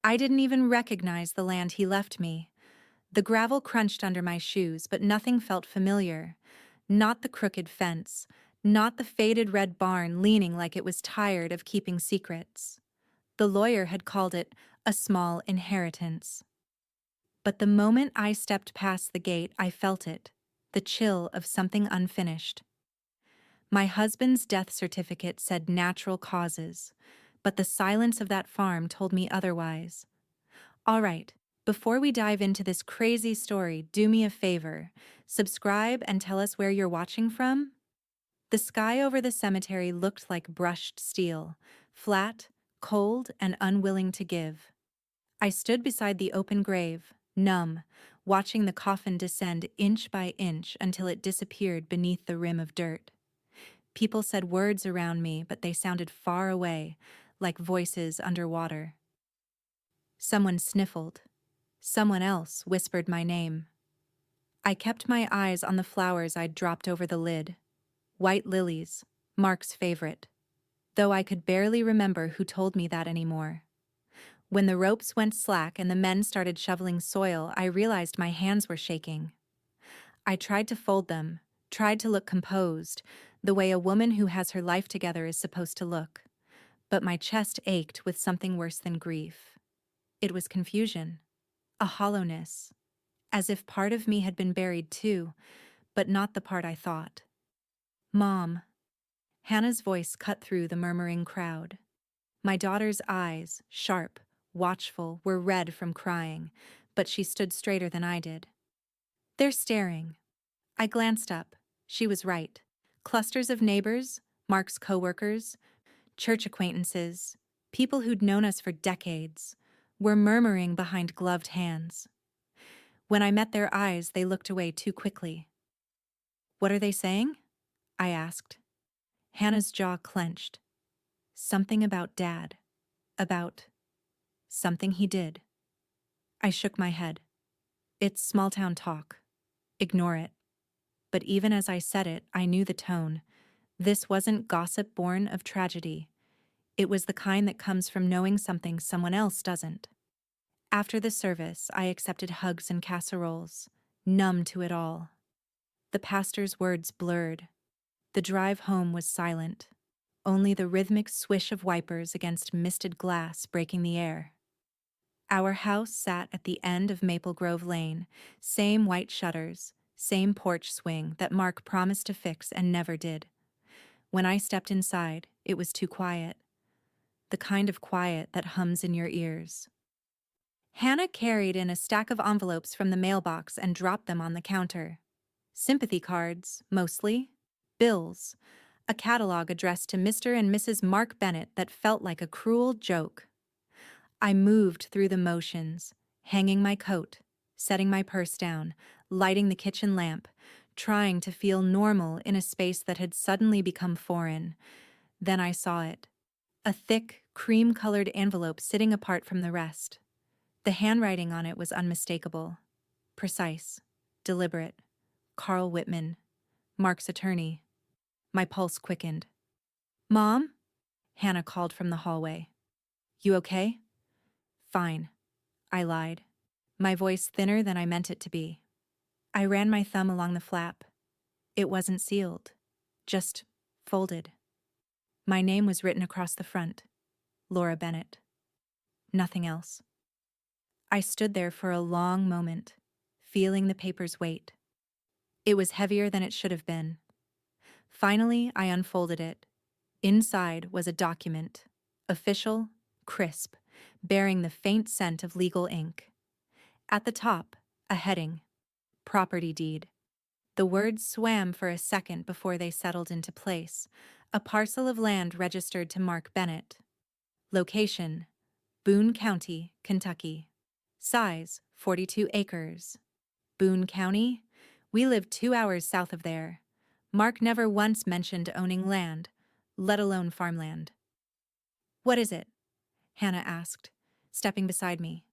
I didn't even recognize the land he left me. The gravel crunched under my shoes, but nothing felt familiar. Not the crooked fence, not the faded red barn leaning like it was tired of keeping secrets. The lawyer had called it a small inheritance. But the moment I stepped past the gate, I felt it, the chill of something unfinished. My husband's death certificate said natural causes, but the silence of that farm told me otherwise. All right, before we dive into this crazy story, do me a favor. Subscribe and tell us where you're watching from. The sky over the cemetery looked like brushed steel, flat, cold, and unwilling to give. I stood beside the open grave, numb, watching the coffin descend inch by inch until it disappeared beneath the rim of dirt. People said words around me, but they sounded far away, like voices underwater. Someone sniffled. Someone else whispered my name. I kept my eyes on the flowers I'd dropped over the lid. White lilies, Mark's favorite, though I could barely remember who told me that anymore. When the ropes went slack and the men started shoveling soil, I realized my hands were shaking. I tried to fold them, tried to look composed, the way a woman who has her life together is supposed to look. But my chest ached with something worse than grief. It was confusion, a hollowness, as if part of me had been buried too, but not the part I thought. Mom. Hannah's voice cut through the murmuring crowd. My daughter's eyes, sharp, watchful, were red from crying, but she stood straighter than I did. They're staring. I glanced up. She was right. Clusters of neighbors, Mark's coworkers, church acquaintances, people who'd known us for decades, were murmuring behind gloved hands. When I met their eyes, they looked away too quickly. What are they saying? I asked. Hannah's jaw clenched. Something about Dad. About something he did. I shook my head. It's small-town talk. Ignore it. But even as I said it, I knew the tone. This wasn't gossip born of tragedy. It was the kind that comes from knowing something someone else doesn't. After the service, I accepted hugs and casseroles, numb to it all. The pastor's words blurred. The drive home was silent, only the rhythmic swish of wipers against misted glass breaking the air. Our house sat at the end of Maple Grove Lane, same white shutters, same porch swing that Mark promised to fix and never did. When I stepped inside, it was too quiet. The kind of quiet that hums in your ears. Hannah carried in a stack of envelopes from the mailbox and dropped them on the counter. Sympathy cards, mostly. Bills. A catalog addressed to Mr. and Mrs. Mark Bennett that felt like a cruel joke. I moved through the motions, hanging my coat, setting my purse down, lighting the kitchen lamp, trying to feel normal in a space that had suddenly become foreign. Then I saw it. A thick, cream-colored envelope sitting apart from the rest. The handwriting on it was unmistakable. Precise. Deliberate. Carl Whitman. Mark's attorney. My pulse quickened. "Mom?" Hannah called from the hallway. "You okay?" "Fine," I lied, my voice thinner than I meant it to be. I ran my thumb along the flap. It wasn't sealed, just folded. My name was written across the front. Laura Bennett. Nothing else. I stood there for a long moment, feeling the paper's weight. It was heavier than it should have been. Finally, I unfolded it. Inside was a document, official, crisp, bearing the faint scent of legal ink. At the top, a heading, property deed. The words swam for a second before they settled into place. A parcel of land registered to Mark Bennett. Location, Boone County, Kentucky. Size, 42 acres. Boone County? We lived 2 hours south of there. Mark never once mentioned owning land, let alone farmland. "What is it?" Hannah asked, stepping beside me.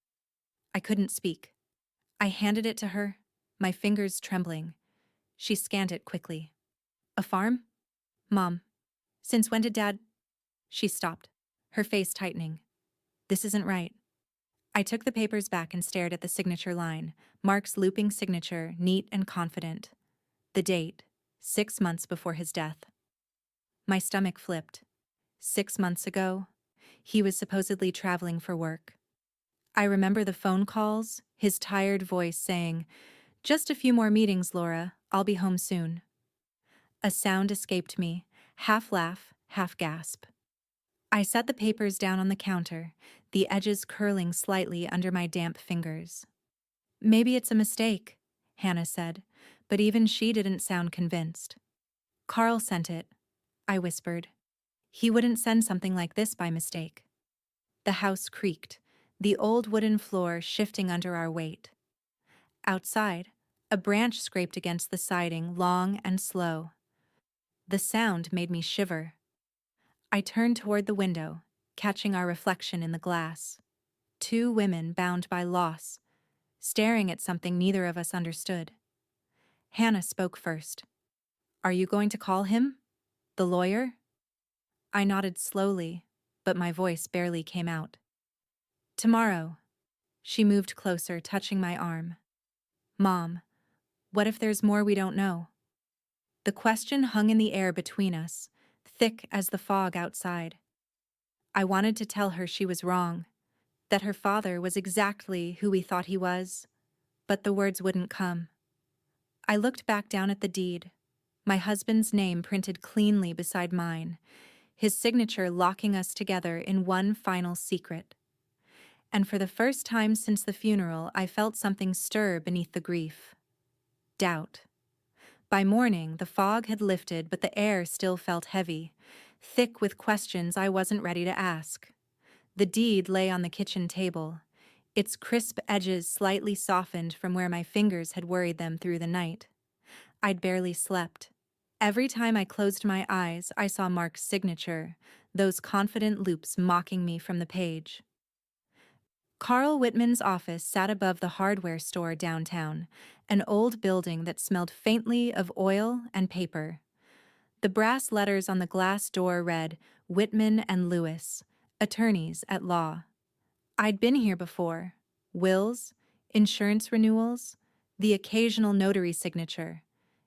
I couldn't speak. I handed it to her, my fingers trembling. She scanned it quickly. "A farm?" "Mom, since when did Dad—" She stopped, her face tightening. "This isn't right." I took the papers back and stared at the signature line, Mark's looping signature, neat and confident. The date, 6 months before his death. My stomach flipped. 6 months ago, he was supposedly traveling for work. I remember the phone calls, his tired voice saying, "Just a few more meetings, Laura. I'll be home soon." A sound escaped me, half laugh, half gasp. I set the papers down on the counter, the edges curling slightly under my damp fingers. "Maybe it's a mistake," Hannah said, but even she didn't sound convinced. "Carl sent it," I whispered. "He wouldn't send something like this by mistake." The house creaked, the old wooden floor shifting under our weight. Outside, a branch scraped against the siding, long and slow. The sound made me shiver. I turned toward the window, catching our reflection in the glass. Two women bound by loss, staring at something neither of us understood. Hannah spoke first. "Are you going to call him? The lawyer?" I nodded slowly, but my voice barely came out. "Tomorrow." She moved closer, touching my arm. "Mom, what if there's more we don't know?" The question hung in the air between us, thick as the fog outside. I wanted to tell her she was wrong, that her father was exactly who we thought he was, but the words wouldn't come. I looked back down at the deed, my husband's name printed cleanly beside mine, his signature locking us together in one final secret. And for the first time since the funeral, I felt something stir beneath the grief. Doubt. By morning, the fog had lifted, but the air still felt heavy, thick with questions I wasn't ready to ask. The deed lay on the kitchen table, its crisp edges slightly softened from where my fingers had worried them through the night. I'd barely slept. Every time I closed my eyes, I saw Mark's signature, those confident loops mocking me from the page. Carl Whitman's office sat above the hardware store downtown, an old building that smelled faintly of oil and paper. The brass letters on the glass door read, "Whitman and Lewis, attorneys at law." I'd been here before. Wills, insurance renewals, the occasional notary signature.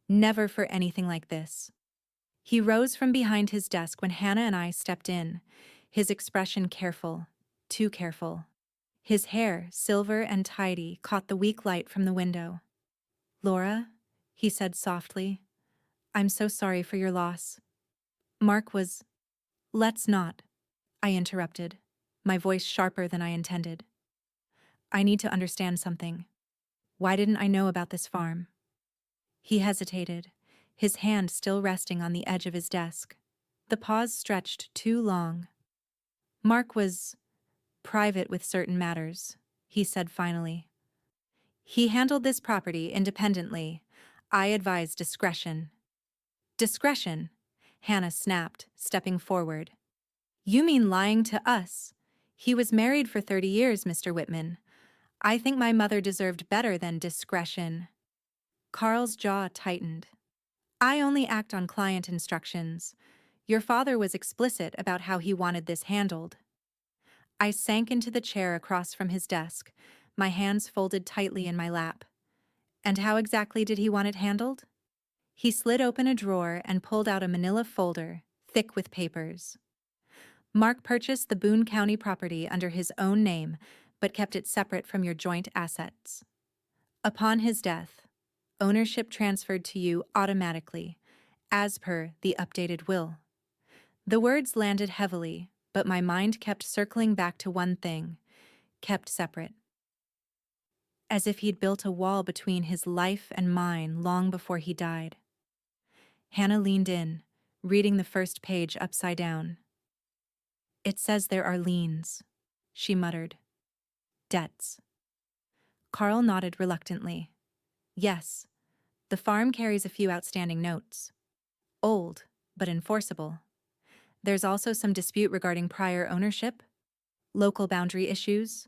Never for anything like this. He rose from behind his desk when Hannah and I stepped in, his expression careful, too careful. His hair, silver and tidy, caught the weak light from the window. "Laura," he said softly, "I'm so sorry for your loss." Mark was... "Let's not," I interrupted, my voice sharper than I intended. "I need to understand something. Why didn't I know about this farm?" He hesitated, his hand still resting on the edge of his desk. The pause stretched too long. "Mark was private with certain matters," he said finally. "He handled this property independently. I advise discretion." "Discretion?" Hannah snapped, stepping forward. "You mean lying to us? He was married for 30 years, Mr. Whitman. I think my mother deserved better than discretion." Carl's jaw tightened. "I only act on client instructions. Your father was explicit about how he wanted this handled." I sank into the chair across from his desk, my hands folded tightly in my lap. "And how exactly did he want it handled?" He slid open a drawer and pulled out a manila folder, thick with papers. "Mark purchased the Boone County property under his own name, but kept it separate from your joint assets. Upon his death, ownership transferred to you automatically, as per the updated will." The words landed heavily, but my mind kept circling back to one thing: kept separate. As if he'd built a wall between his life and mine long before he died. Hannah leaned in, reading the first page upside down. "It says there are liens," she muttered. "Debts." Carl nodded reluctantly. "Yes, the farm carries a few outstanding notes. Old, but enforceable. There's also some dispute regarding prior ownership, local boundary issues.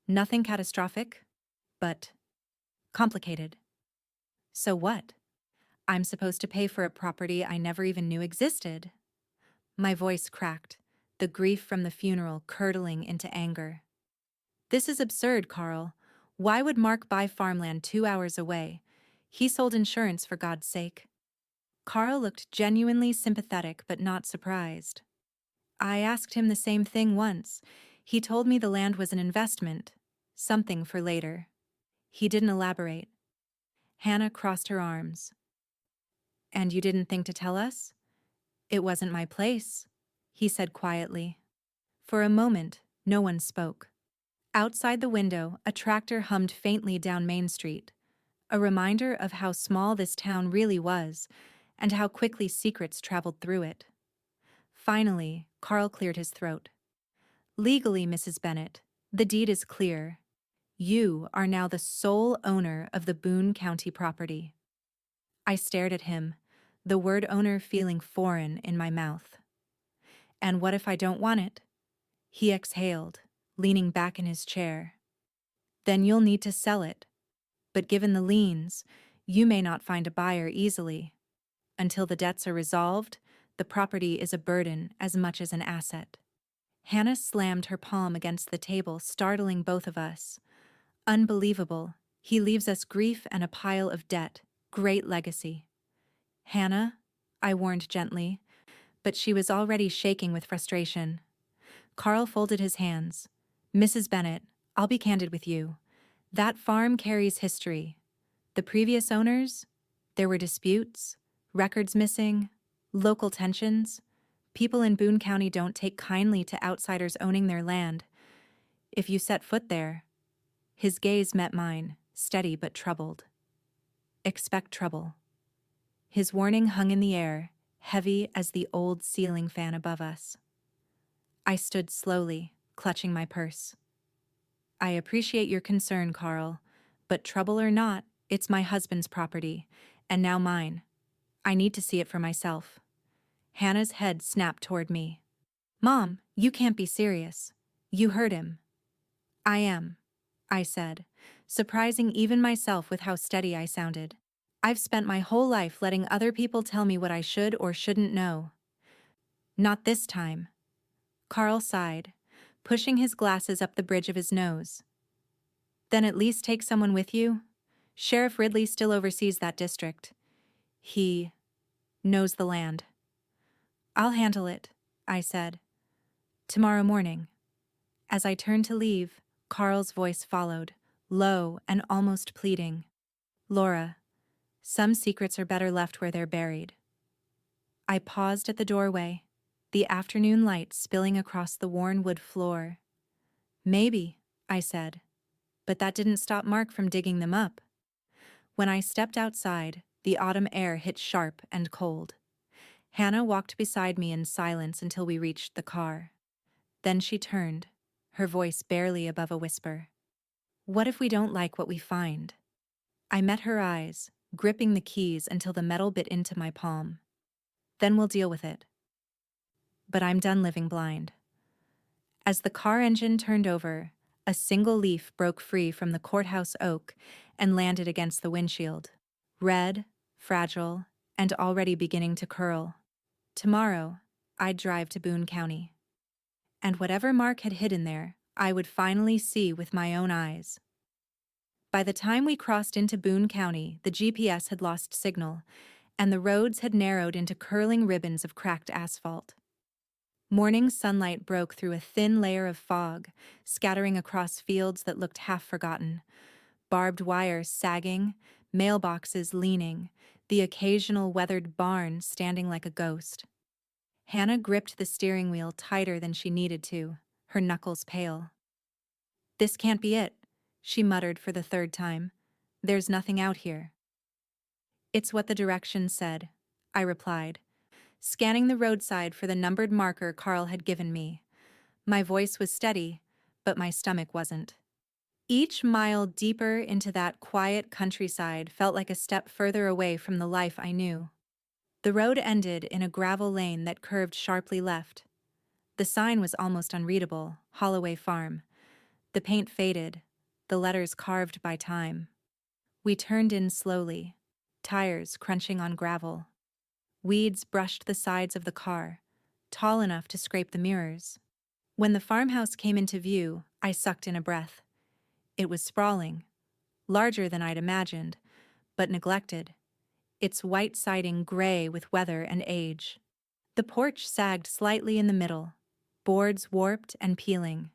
Nothing catastrophic, but complicated." "So what? I'm supposed to pay for a property I never even knew existed." My voice cracked, the grief from the funeral curdling into anger. This is absurd, Carl. Why would Mark buy farmland 2 hours away? He sold insurance, for God's sake. Carl looked genuinely sympathetic but not surprised. I asked him the same thing once. He told me the land was an investment, something for later. He didn't elaborate. Hannah crossed her arms. And you didn't think to tell us? It wasn't my place, he said quietly. For a moment, no one spoke. Outside the window, a tractor hummed faintly down Main Street, a reminder of how small this town really was and how quickly secrets traveled through it. Finally, Carl cleared his throat. Legally, Mrs. Bennett, the deed is clear. You are now the sole owner of the Boone County property. I stared at him, the word owner feeling foreign in my mouth. And what if I don't want it? He exhaled, leaning back in his chair. Then you'll need to sell it. But given the liens, you may not find a buyer easily. Until the debts are resolved, the property is a burden as much as an asset. Hannah slammed her palm against the table, startling both of us. Unbelievable. He leaves us grief and a pile of debt. Great legacy. Hannah, I warned gently, but she was already shaking with frustration. Carl folded his hands. Mrs. Bennett, I'll be candid with you. That farm carries history. The previous owners, there were disputes, records missing, local tensions. People in Boone County don't take kindly to outsiders owning their land. If you set foot there, his gaze met mine, steady but troubled. Expect trouble. His warning hung in the air, heavy as the old ceiling fan above us. I stood slowly, clutching my purse. I appreciate your concern, Carl, but trouble or not, it's my husband's property, and now mine. I need to see it for myself. Hannah's head snapped toward me. Mom, you can't be serious. You heard him. I am, I said, surprising even myself with how steady I sounded. I've spent my whole life letting other people tell me what I should or shouldn't know. Not this time. Carl sighed, pushing his glasses up the bridge of his nose. Then at least take someone with you. Sheriff Ridley still oversees that district. He knows the land. I'll handle it, I said. Tomorrow morning. As I turned to leave, Carl's voice followed, low and almost pleading. Laura, some secrets are better left where they're buried. I paused at the doorway, the afternoon light spilling across the worn wood floor. Maybe, I said, but that didn't stop Mark from digging them up. When I stepped outside, the autumn air hit sharp and cold. Hannah walked beside me in silence until we reached the car. Then she turned, her voice barely above a whisper. What if we don't like what we find? I met her eyes, gripping the keys until the metal bit into my palm. Then we'll deal with it. But I'm done living blind. As the car engine turned over, a single leaf broke free from the courthouse oak and landed against the windshield. Red, fragile, and already beginning to curl. Tomorrow, I'd drive to Boone County. And whatever Mark had hidden there, I would finally see with my own eyes. By the time we crossed into Boone County, the GPS had lost signal, and the roads had narrowed into curling ribbons of cracked asphalt. Morning sunlight broke through a thin layer of fog, scattering across fields that looked half forgotten. Barbed wire sagging, mailboxes leaning, the occasional weathered barn standing like a ghost. Hannah gripped the steering wheel tighter than she needed to, her knuckles pale. This can't be it, she muttered for the third time. There's nothing out here. It's what the directions said, I replied, scanning the roadside for the numbered marker Carl had given me. My voice was steady, but my stomach wasn't. Each mile deeper into that quiet countryside felt like a step further away from the life I knew. The road ended in a gravel lane that curved sharply left. The sign was almost unreadable, Holloway Farm. The paint faded, the letters carved by time. We turned in slowly, tires crunching on gravel. Weeds brushed the sides of the car, tall enough to scrape the mirrors. When the farmhouse came into view, I sucked in a breath. It was sprawling, larger than I'd imagined, but neglected, its white siding gray with weather and age. The porch sagged slightly in the middle, boards warped and peeling.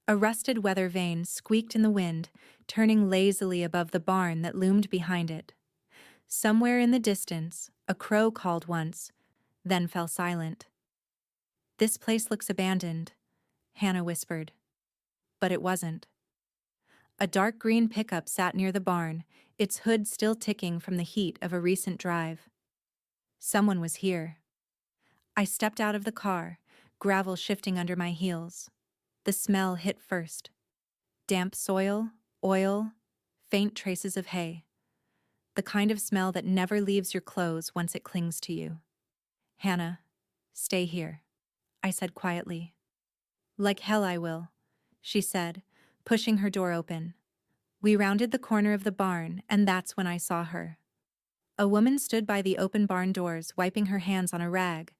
A rusted weather vane squeaked in the wind, turning lazily above the barn that loomed behind it. Somewhere in the distance, a crow called once, then fell silent. "This place looks abandoned," Hannah whispered. But it wasn't. A dark green pickup sat near the barn, its hood still ticking from the heat of a recent drive. Someone was here. I stepped out of the car, gravel shifting under my heels. The smell hit first. Damp soil, oil, faint traces of hay. The kind of smell that never leaves your clothes once it clings to you. "Hannah, stay here," I said quietly. "Like hell I will," she said, pushing her door open. We rounded the corner of the barn, and that's when I saw her. A woman stood by the open barn doors, wiping her hands on a rag.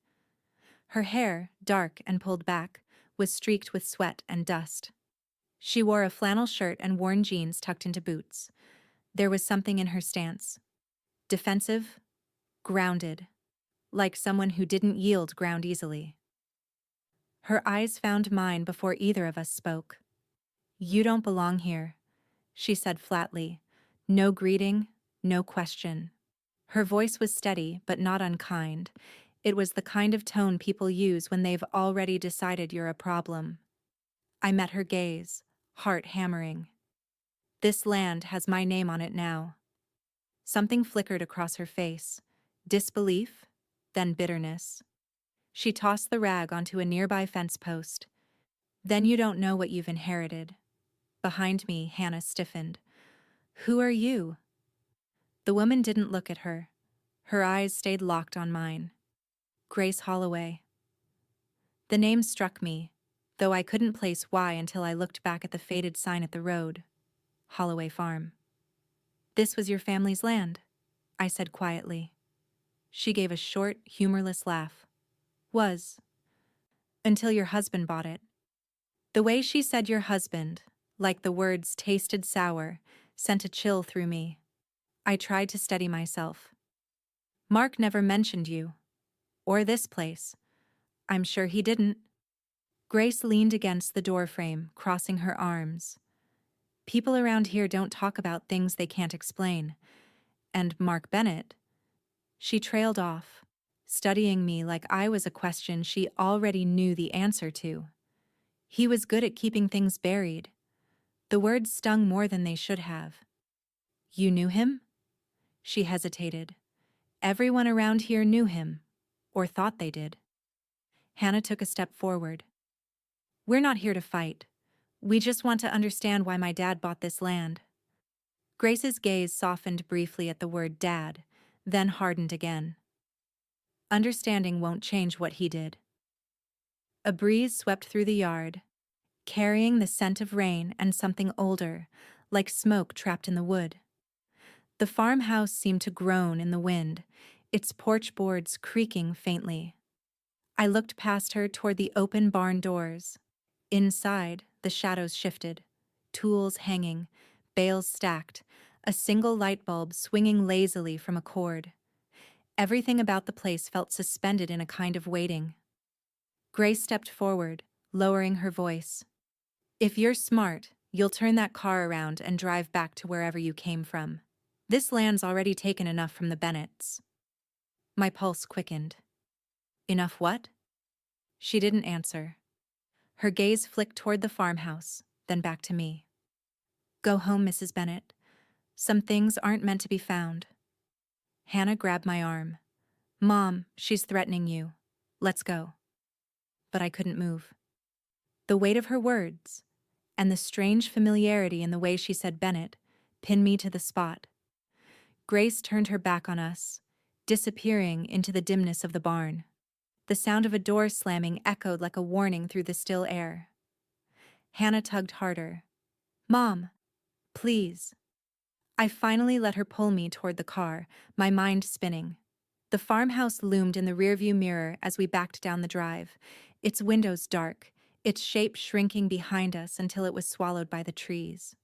Her hair, dark and pulled back, was streaked with sweat and dust. She wore a flannel shirt and worn jeans tucked into boots. There was something in her stance. Defensive, grounded, like someone who didn't yield ground easily. Her eyes found mine before either of us spoke. "You don't belong here," she said flatly. No greeting, no question. Her voice was steady but not unkind. It was the kind of tone people use when they've already decided you're a problem. I met her gaze, heart hammering. "This land has my name on it now." Something flickered across her face. Disbelief, then bitterness. She tossed the rag onto a nearby fence post. "Then you don't know what you've inherited." Behind me, Hannah stiffened. "Who are you?" The woman didn't look at her. Her eyes stayed locked on mine. "Grace Holloway." The name struck me, though I couldn't place why until I looked back at the faded sign at the road. Holloway Farm. "This was your family's land," I said quietly. She gave a short, humorless laugh. "Was. Until your husband bought it." The way she said "your husband," like the words tasted sour, sent a chill through me. I tried to steady myself. "Mark never mentioned you. Or this place. I'm sure he didn't." Grace leaned against the doorframe, crossing her arms. "People around here don't talk about things they can't explain. And Mark Bennett." She trailed off, studying me like I was a question she already knew the answer to. "He was good at keeping things buried." The words stung more than they should have. "You knew him?" She hesitated. "Everyone around here knew him, or thought they did." Hannah took a step forward. "We're not here to fight. We just want to understand why my dad bought this land." Grace's gaze softened briefly at the word dad, then hardened again. "Understanding won't change what he did." A breeze swept through the yard, carrying the scent of rain and something older, like smoke trapped in the wood. The farmhouse seemed to groan in the wind, its porch boards creaking faintly. I looked past her toward the open barn doors. Inside, the shadows shifted, tools hanging, bales stacked, a single light bulb swinging lazily from a cord. Everything about the place felt suspended in a kind of waiting. Grace stepped forward, lowering her voice. "If you're smart, you'll turn that car around and drive back to wherever you came from. This land's already taken enough from the Bennetts." My pulse quickened. "Enough what?" She didn't answer. Her gaze flicked toward the farmhouse, then back to me. "Go home, Mrs. Bennett. Some things aren't meant to be found." Hannah grabbed my arm. "Mom, she's threatening you. Let's go." But I couldn't move. The weight of her words, and the strange familiarity in the way she said Bennett, pinned me to the spot. Grace turned her back on us, disappearing into the dimness of the barn. The sound of a door slamming echoed like a warning through the still air. Hannah tugged harder. "Mom, please." I finally let her pull me toward the car, my mind spinning. The farmhouse loomed in the rearview mirror as we backed down the drive, its windows dark, its shape shrinking behind us until it was swallowed by the trees.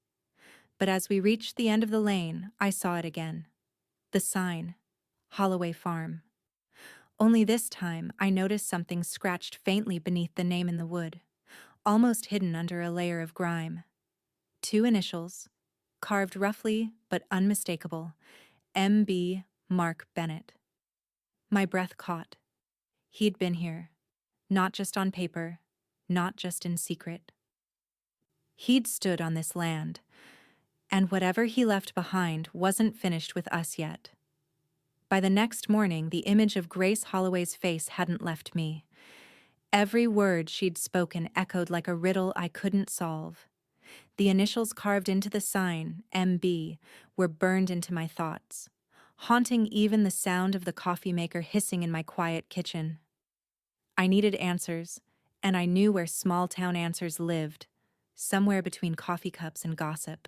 But as we reached the end of the lane, I saw it again. The sign, Holloway Farm. Only this time, I noticed something scratched faintly beneath the name in the wood, almost hidden under a layer of grime. Two initials, carved roughly but unmistakable, M.B. Mark Bennett. My breath caught. He'd been here, not just on paper, not just in secret. He'd stood on this land, and whatever he left behind wasn't finished with us yet. By the next morning, the image of Grace Holloway's face hadn't left me. Every word she'd spoken echoed like a riddle I couldn't solve. The initials carved into the sign, MB, were burned into my thoughts, haunting even the sound of the coffee maker hissing in my quiet kitchen. I needed answers, and I knew where small-town answers lived, somewhere between coffee cups and gossip.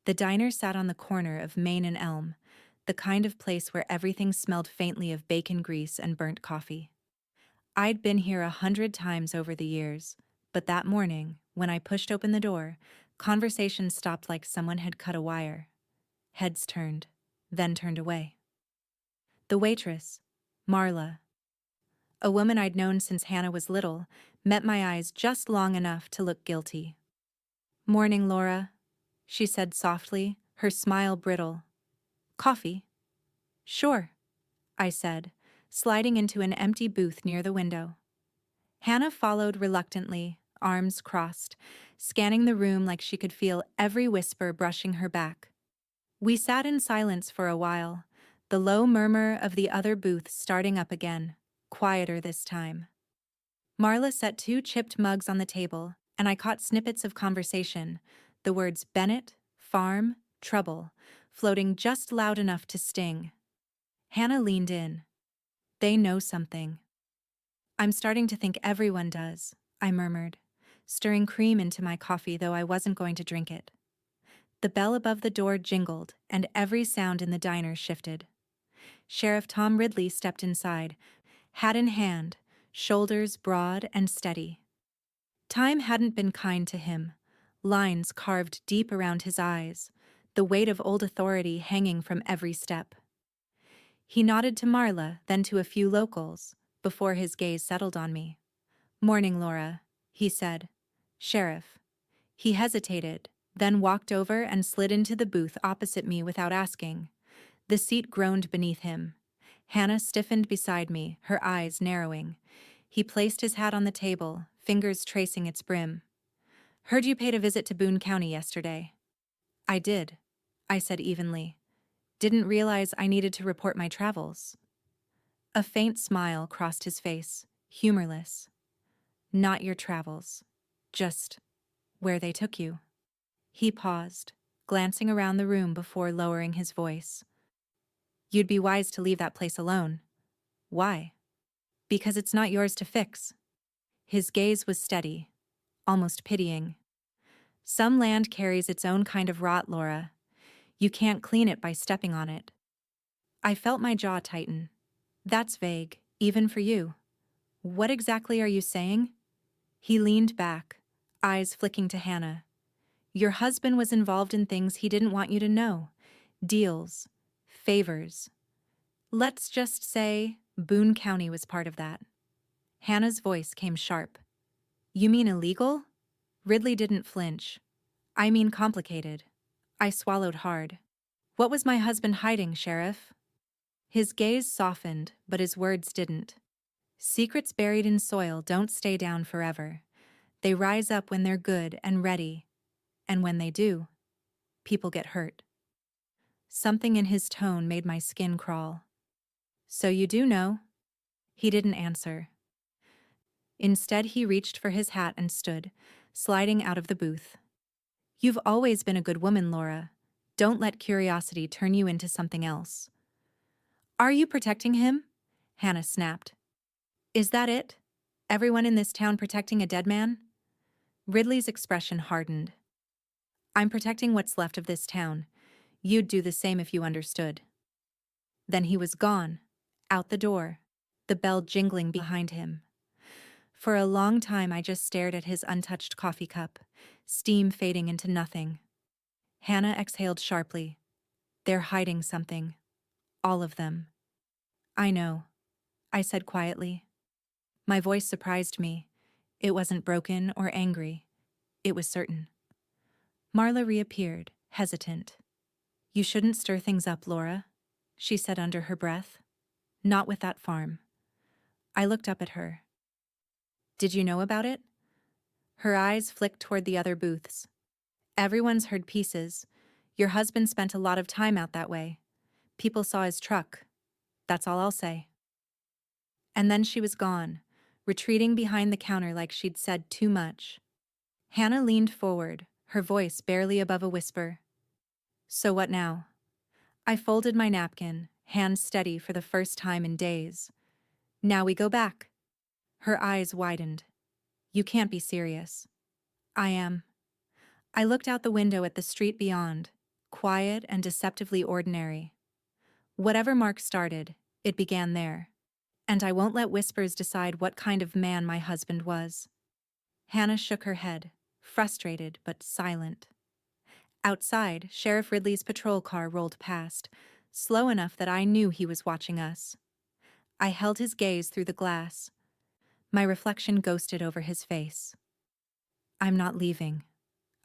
The diner sat on the corner of Main and Elm, the kind of place where everything smelled faintly of bacon grease and burnt coffee. I'd been here 100 times over the years, but that morning, when I pushed open the door, conversation stopped like someone had cut a wire. Heads turned, then turned away. The waitress, Marla, a woman I'd known since Hannah was little, met my eyes just long enough to look guilty. "Morning, Laura," she said softly, her smile brittle. "Coffee?" "Sure," I said, sliding into an empty booth near the window. Hannah followed reluctantly, arms crossed, scanning the room like she could feel every whisper brushing her back. We sat in silence for a while, the low murmur of the other booth starting up again, quieter this time. Marla set two chipped mugs on the table, and I caught snippets of conversation, the words Bennett, farm, trouble, floating just loud enough to sting. Hannah leaned in. "They know something." "I'm starting to think everyone does," I murmured, stirring cream into my coffee though I wasn't going to drink it. The bell above the door jingled, and every sound in the diner shifted. Sheriff Tom Ridley stepped inside, hat in hand, shoulders broad and steady. Time hadn't been kind to him, lines carved deep around his eyes, the weight of old authority hanging from every step. He nodded to Marla, then to a few locals, before his gaze settled on me. "Morning, Laura," he said. "Sheriff." He hesitated, then walked over and slid into the booth opposite me without asking. The seat groaned beneath him. Hannah stiffened beside me, her eyes narrowing. He placed his hat on the table, fingers tracing its brim. "Heard you paid a visit to Boone County yesterday." "I did," I said evenly. "Didn't realize I needed to report my travels." A faint smile crossed his face, humorless. "Not your travels. Just where they took you." He paused, glancing around the room before lowering his voice. "You'd be wise to leave that place alone." "Why?" "Because it's not yours to fix." His gaze was steady, almost pitying. "Some land carries its own kind of rot, Laura. You can't clean it by stepping on it." I felt my jaw tighten. "That's vague, even for you." "What exactly are you saying?" He leaned back, eyes flicking to Hannah. "Your husband was involved in things he didn't want you to know. Deals. Favors. Let's just say Boone County was part of that." Hannah's voice came sharp. "You mean illegal?" Ridley didn't flinch. "I mean complicated." I swallowed hard. "What was my husband hiding, Sheriff?" His gaze softened, but his words didn't. "Secrets buried in soil don't stay down forever. They rise up when they're good and ready. And when they do, people get hurt." Something in his tone made my skin crawl. "So you do know?" He didn't answer. Instead, he reached for his hat and stood, sliding out of the booth. "You've always been a good woman, Laura. Don't let curiosity turn you into something else." "Are you protecting him?" Hannah snapped. "Is that it? Everyone in this town protecting a dead man?" Ridley's expression hardened. "I'm protecting what's left of this town. You'd do the same if you understood." Then he was gone, out the door, the bell jingling behind him. For a long time I just stared at his untouched coffee cup, steam fading into nothing. Hannah exhaled sharply. They're hiding something. All of them. I know, I said quietly. My voice surprised me. It wasn't broken or angry. It was certain. Marla reappeared, hesitant. You shouldn't stir things up, Laura, she said under her breath. Not with that farm. I looked up at her. Did you know about it? Her eyes flicked toward the other booths. Everyone's heard pieces. Your husband spent a lot of time out that way. People saw his truck. That's all I'll say. And then she was gone, retreating behind the counter like she'd said too much. Hannah leaned forward, her voice barely above a whisper. So what now? I folded my napkin, hands steady for the first time in days. Now we go back. Her eyes widened. You can't be serious. I am. I looked out the window at the street beyond, quiet and deceptively ordinary. Whatever Mark started, it began there. And I won't let whispers decide what kind of man my husband was. Hannah shook her head, frustrated but silent. Outside, Sheriff Ridley's patrol car rolled past, slow enough that I knew he was watching us. I held his gaze through the glass. My reflection ghosted over his face. I'm not leaving,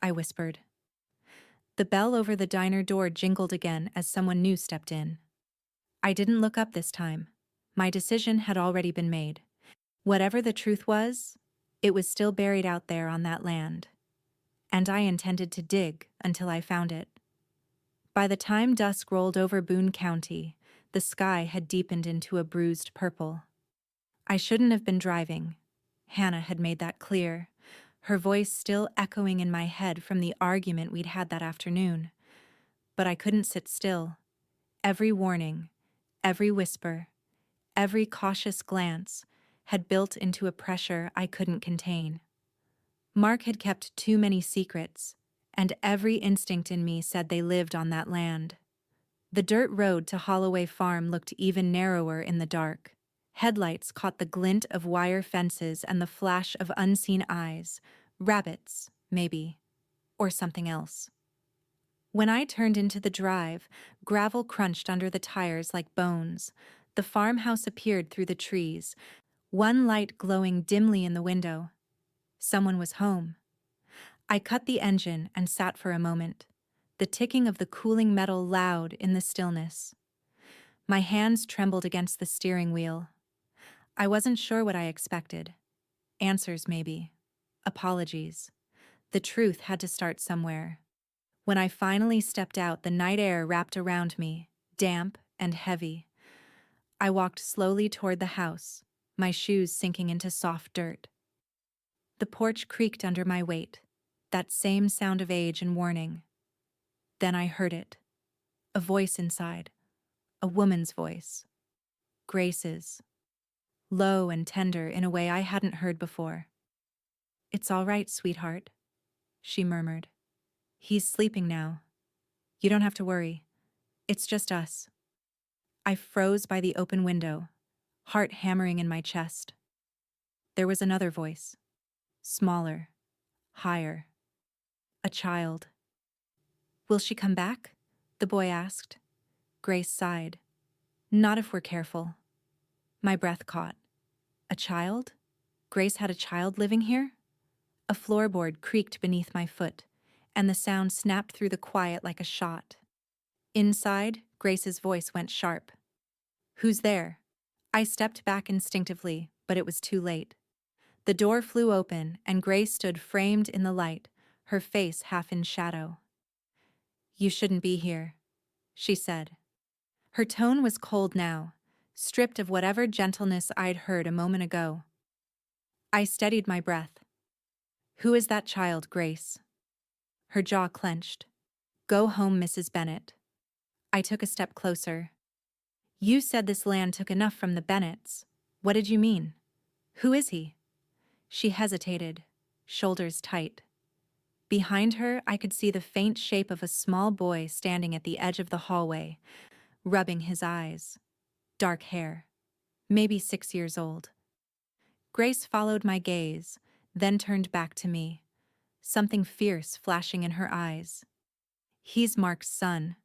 I whispered. The bell over the diner door jingled again as someone new stepped in. I didn't look up this time. My decision had already been made. Whatever the truth was, it was still buried out there on that land. And I intended to dig until I found it. By the time dusk rolled over Boone County, the sky had deepened into a bruised purple. I shouldn't have been driving. Hannah had made that clear, her voice still echoing in my head from the argument we'd had that afternoon. But I couldn't sit still. Every warning, every whisper, every cautious glance had built into a pressure I couldn't contain. Mark had kept too many secrets, and every instinct in me said they lived on that land. The dirt road to Holloway Farm looked even narrower in the dark. Headlights caught the glint of wire fences and the flash of unseen eyes, rabbits, maybe, or something else. When I turned into the drive, gravel crunched under the tires like bones. The farmhouse appeared through the trees, one light glowing dimly in the window. Someone was home. I cut the engine and sat for a moment, the ticking of the cooling metal loud in the stillness. My hands trembled against the steering wheel. I wasn't sure what I expected. Answers, maybe. Apologies. The truth had to start somewhere. When I finally stepped out, the night air wrapped around me, damp and heavy. I walked slowly toward the house, my shoes sinking into soft dirt. The porch creaked under my weight, that same sound of age and warning. Then I heard it. A voice inside. A woman's voice. Grace's. Low and tender in a way I hadn't heard before. It's all right, sweetheart, she murmured. He's sleeping now. You don't have to worry. It's just us. I froze by the open window, heart hammering in my chest. There was another voice. Smaller. Higher. A child. Will she come back? The boy asked. Grace sighed. Not if we're careful. My breath caught. A child? Grace had a child living here? A floorboard creaked beneath my foot, and the sound snapped through the quiet like a shot. Inside, Grace's voice went sharp. Who's there? I stepped back instinctively, but it was too late. The door flew open, and Grace stood framed in the light, her face half in shadow. You shouldn't be here, she said. Her tone was cold now, stripped of whatever gentleness I'd heard a moment ago. I steadied my breath. Who is that child, Grace? Her jaw clenched. Go home, Mrs. Bennett. I took a step closer. You said this land took enough from the Bennetts. What did you mean? Who is he? She hesitated, shoulders tight. Behind her, I could see the faint shape of a small boy standing at the edge of the hallway, rubbing his eyes. Dark hair. Maybe 6 years old. Grace followed my gaze, then turned back to me, something fierce flashing in her eyes. He's Mark's son.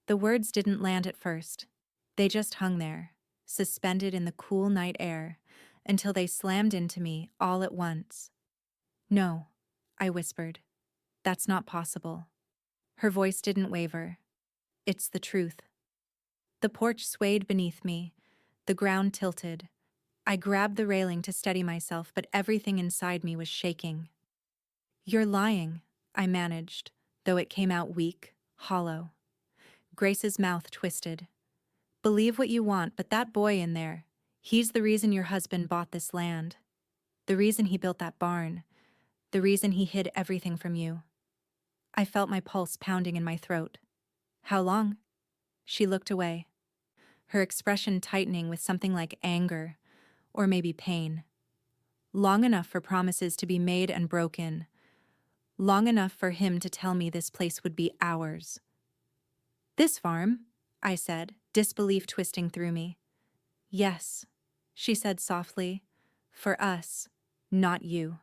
The words didn't land at first. They just hung there, suspended in the cool night air, until they slammed into me all at once. No, I whispered. That's not possible. Her voice didn't waver. It's the truth. The porch swayed beneath me. The ground tilted. I grabbed the railing to steady myself, but everything inside me was shaking. You're lying, I managed, though it came out weak, hollow. Grace's mouth twisted. Believe what you want, but that boy in there, he's the reason your husband bought this land. The reason he built that barn. The reason he hid everything from you. I felt my pulse pounding in my throat. How long? She looked away, her expression tightening with something like anger, or maybe pain. Long enough for promises to be made and broken. Long enough for him to tell me this place would be ours. This farm, I said, disbelief twisting through me. Yes, she said softly, for us, not you.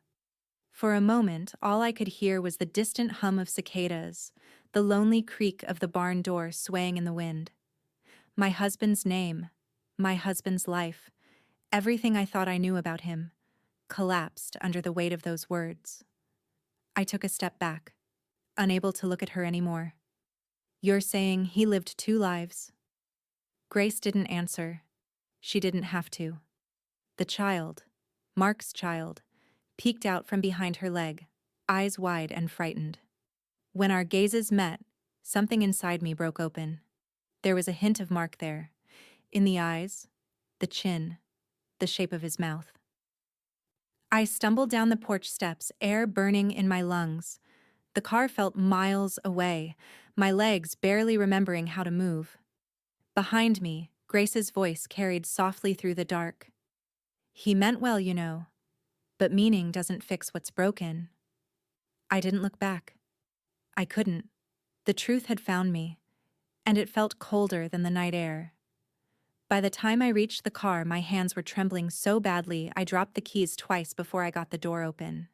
For a moment, all I could hear was the distant hum of cicadas, the lonely creak of the barn door swaying in the wind. My husband's name, my husband's life, everything I thought I knew about him, collapsed under the weight of those words. I took a step back, unable to look at her anymore. You're saying he lived 2 lives? Grace didn't answer. She didn't have to. The child, Mark's child, peeked out from behind her leg, eyes wide and frightened. When our gazes met, something inside me broke open. There was a hint of Mark there, in the eyes, the chin, the shape of his mouth. I stumbled down the porch steps, air burning in my lungs. The car felt miles away, my legs barely remembering how to move. Behind me, Grace's voice carried softly through the dark. He meant well, you know, but meaning doesn't fix what's broken. I didn't look back. I couldn't. The truth had found me, and it felt colder than the night air. By the time I reached the car, my hands were trembling so badly I dropped the keys twice before I got the door open.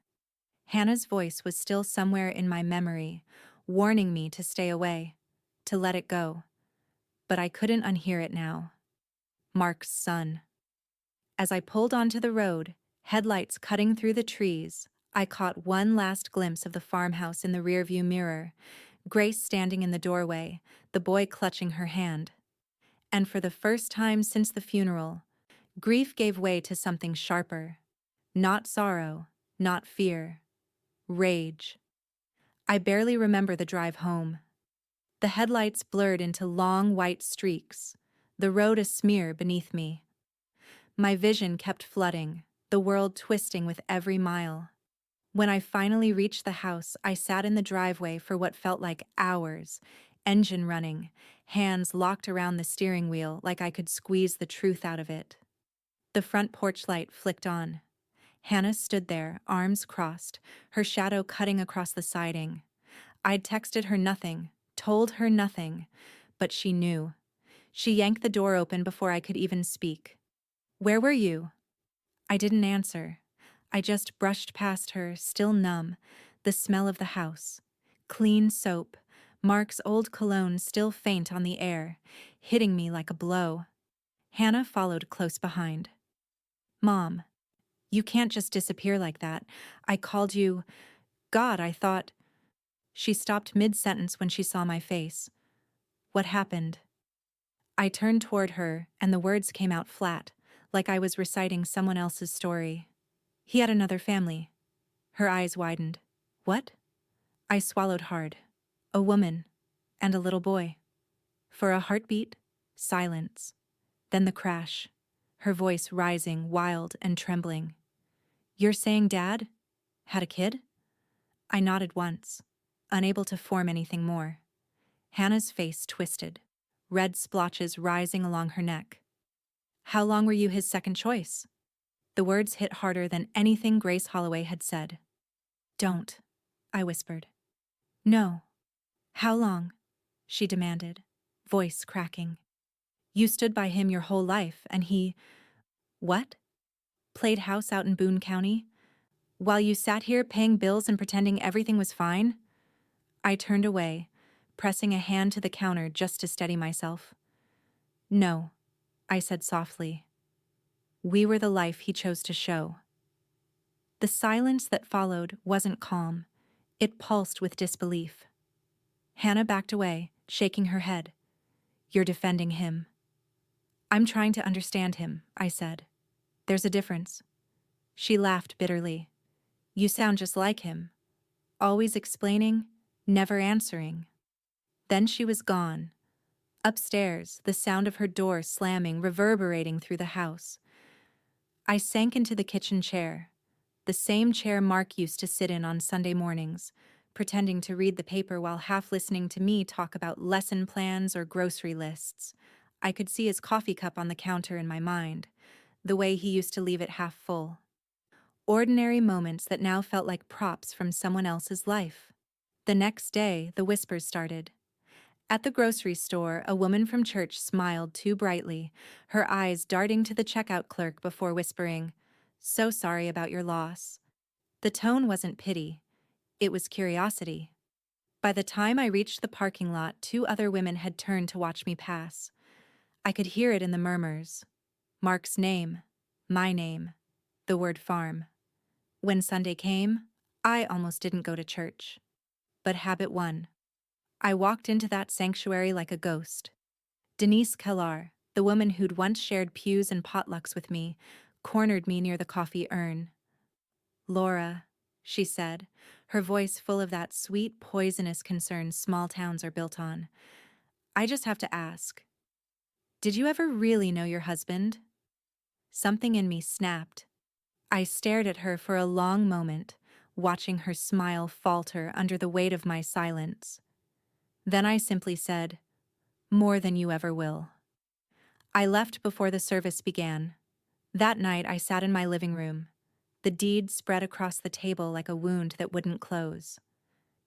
Hannah's voice was still somewhere in my memory, warning me to stay away, to let it go. But I couldn't unhear it now. Mark's son. As I pulled onto the road, headlights cutting through the trees, I caught one last glimpse of the farmhouse in the rearview mirror, Grace standing in the doorway, the boy clutching her hand. And for the first time since the funeral, grief gave way to something sharper. Not sorrow, not fear. Rage. I barely remember the drive home. The headlights blurred into long white streaks, the road a smear beneath me. My vision kept flooding, the world twisting with every mile. When I finally reached the house, I sat in the driveway for what felt like hours, engine running, hands locked around the steering wheel like I could squeeze the truth out of it. The front porch light flicked on. Hannah stood there, arms crossed, her shadow cutting across the siding. I'd texted her nothing, told her nothing, but she knew. She yanked the door open before I could even speak. Where were you? I didn't answer. I just brushed past her, still numb, the smell of the house. Clean soap, Mark's old cologne still faint on the air, hitting me like a blow. Hannah followed close behind. Mom, you can't just disappear like that. I called you. God, I thought. She stopped mid-sentence when she saw my face. What happened? I turned toward her, and the words came out flat, like I was reciting someone else's story. He had another family. Her eyes widened. What? I swallowed hard. A woman. And a little boy. For a heartbeat, silence. Then the crash. Her voice rising, wild and trembling. You're saying Dad had a kid? I nodded once, unable to form anything more. Hannah's face twisted, red splotches rising along her neck. How long were you his second choice? The words hit harder than anything Grace Holloway had said. Don't, I whispered. No. How long? She demanded, voice cracking. You stood by him your whole life, and he… What? Played house out in Boone County? While you sat here paying bills and pretending everything was fine? I turned away, pressing a hand to the counter just to steady myself. No, I said softly. We were the life he chose to show. The silence that followed wasn't calm. It pulsed with disbelief. Hannah backed away, shaking her head. You're defending him. I'm trying to understand him, I said. There's a difference. She laughed bitterly. You sound just like him. Always explaining, never answering. Then she was gone. Upstairs, the sound of her door slamming reverberating through the house. I sank into the kitchen chair, the same chair Mark used to sit in on Sunday mornings, pretending to read the paper while half listening to me talk about lesson plans or grocery lists. I could see his coffee cup on the counter in my mind, the way he used to leave it half full. Ordinary moments that now felt like props from someone else's life. The next day, the whispers started. At the grocery store, a woman from church smiled too brightly, her eyes darting to the checkout clerk before whispering, "So sorry about your loss." The tone wasn't pity, it was curiosity. By the time I reached the parking lot, 2 other women had turned to watch me pass. I could hear it in the murmurs. Mark's name, my name, the word farm. When Sunday came, I almost didn't go to church. But habit won. I walked into that sanctuary like a ghost. Denise Kellar, the woman who'd once shared pews and potlucks with me, cornered me near the coffee urn. Laura, she said, her voice full of that sweet, poisonous concern small towns are built on. I just have to ask, did you ever really know your husband? Something in me snapped. I stared at her for a long moment, watching her smile falter under the weight of my silence. Then I simply said, "More than you ever will." I left before the service began. That night I sat in my living room, the deed spread across the table like a wound that wouldn't close.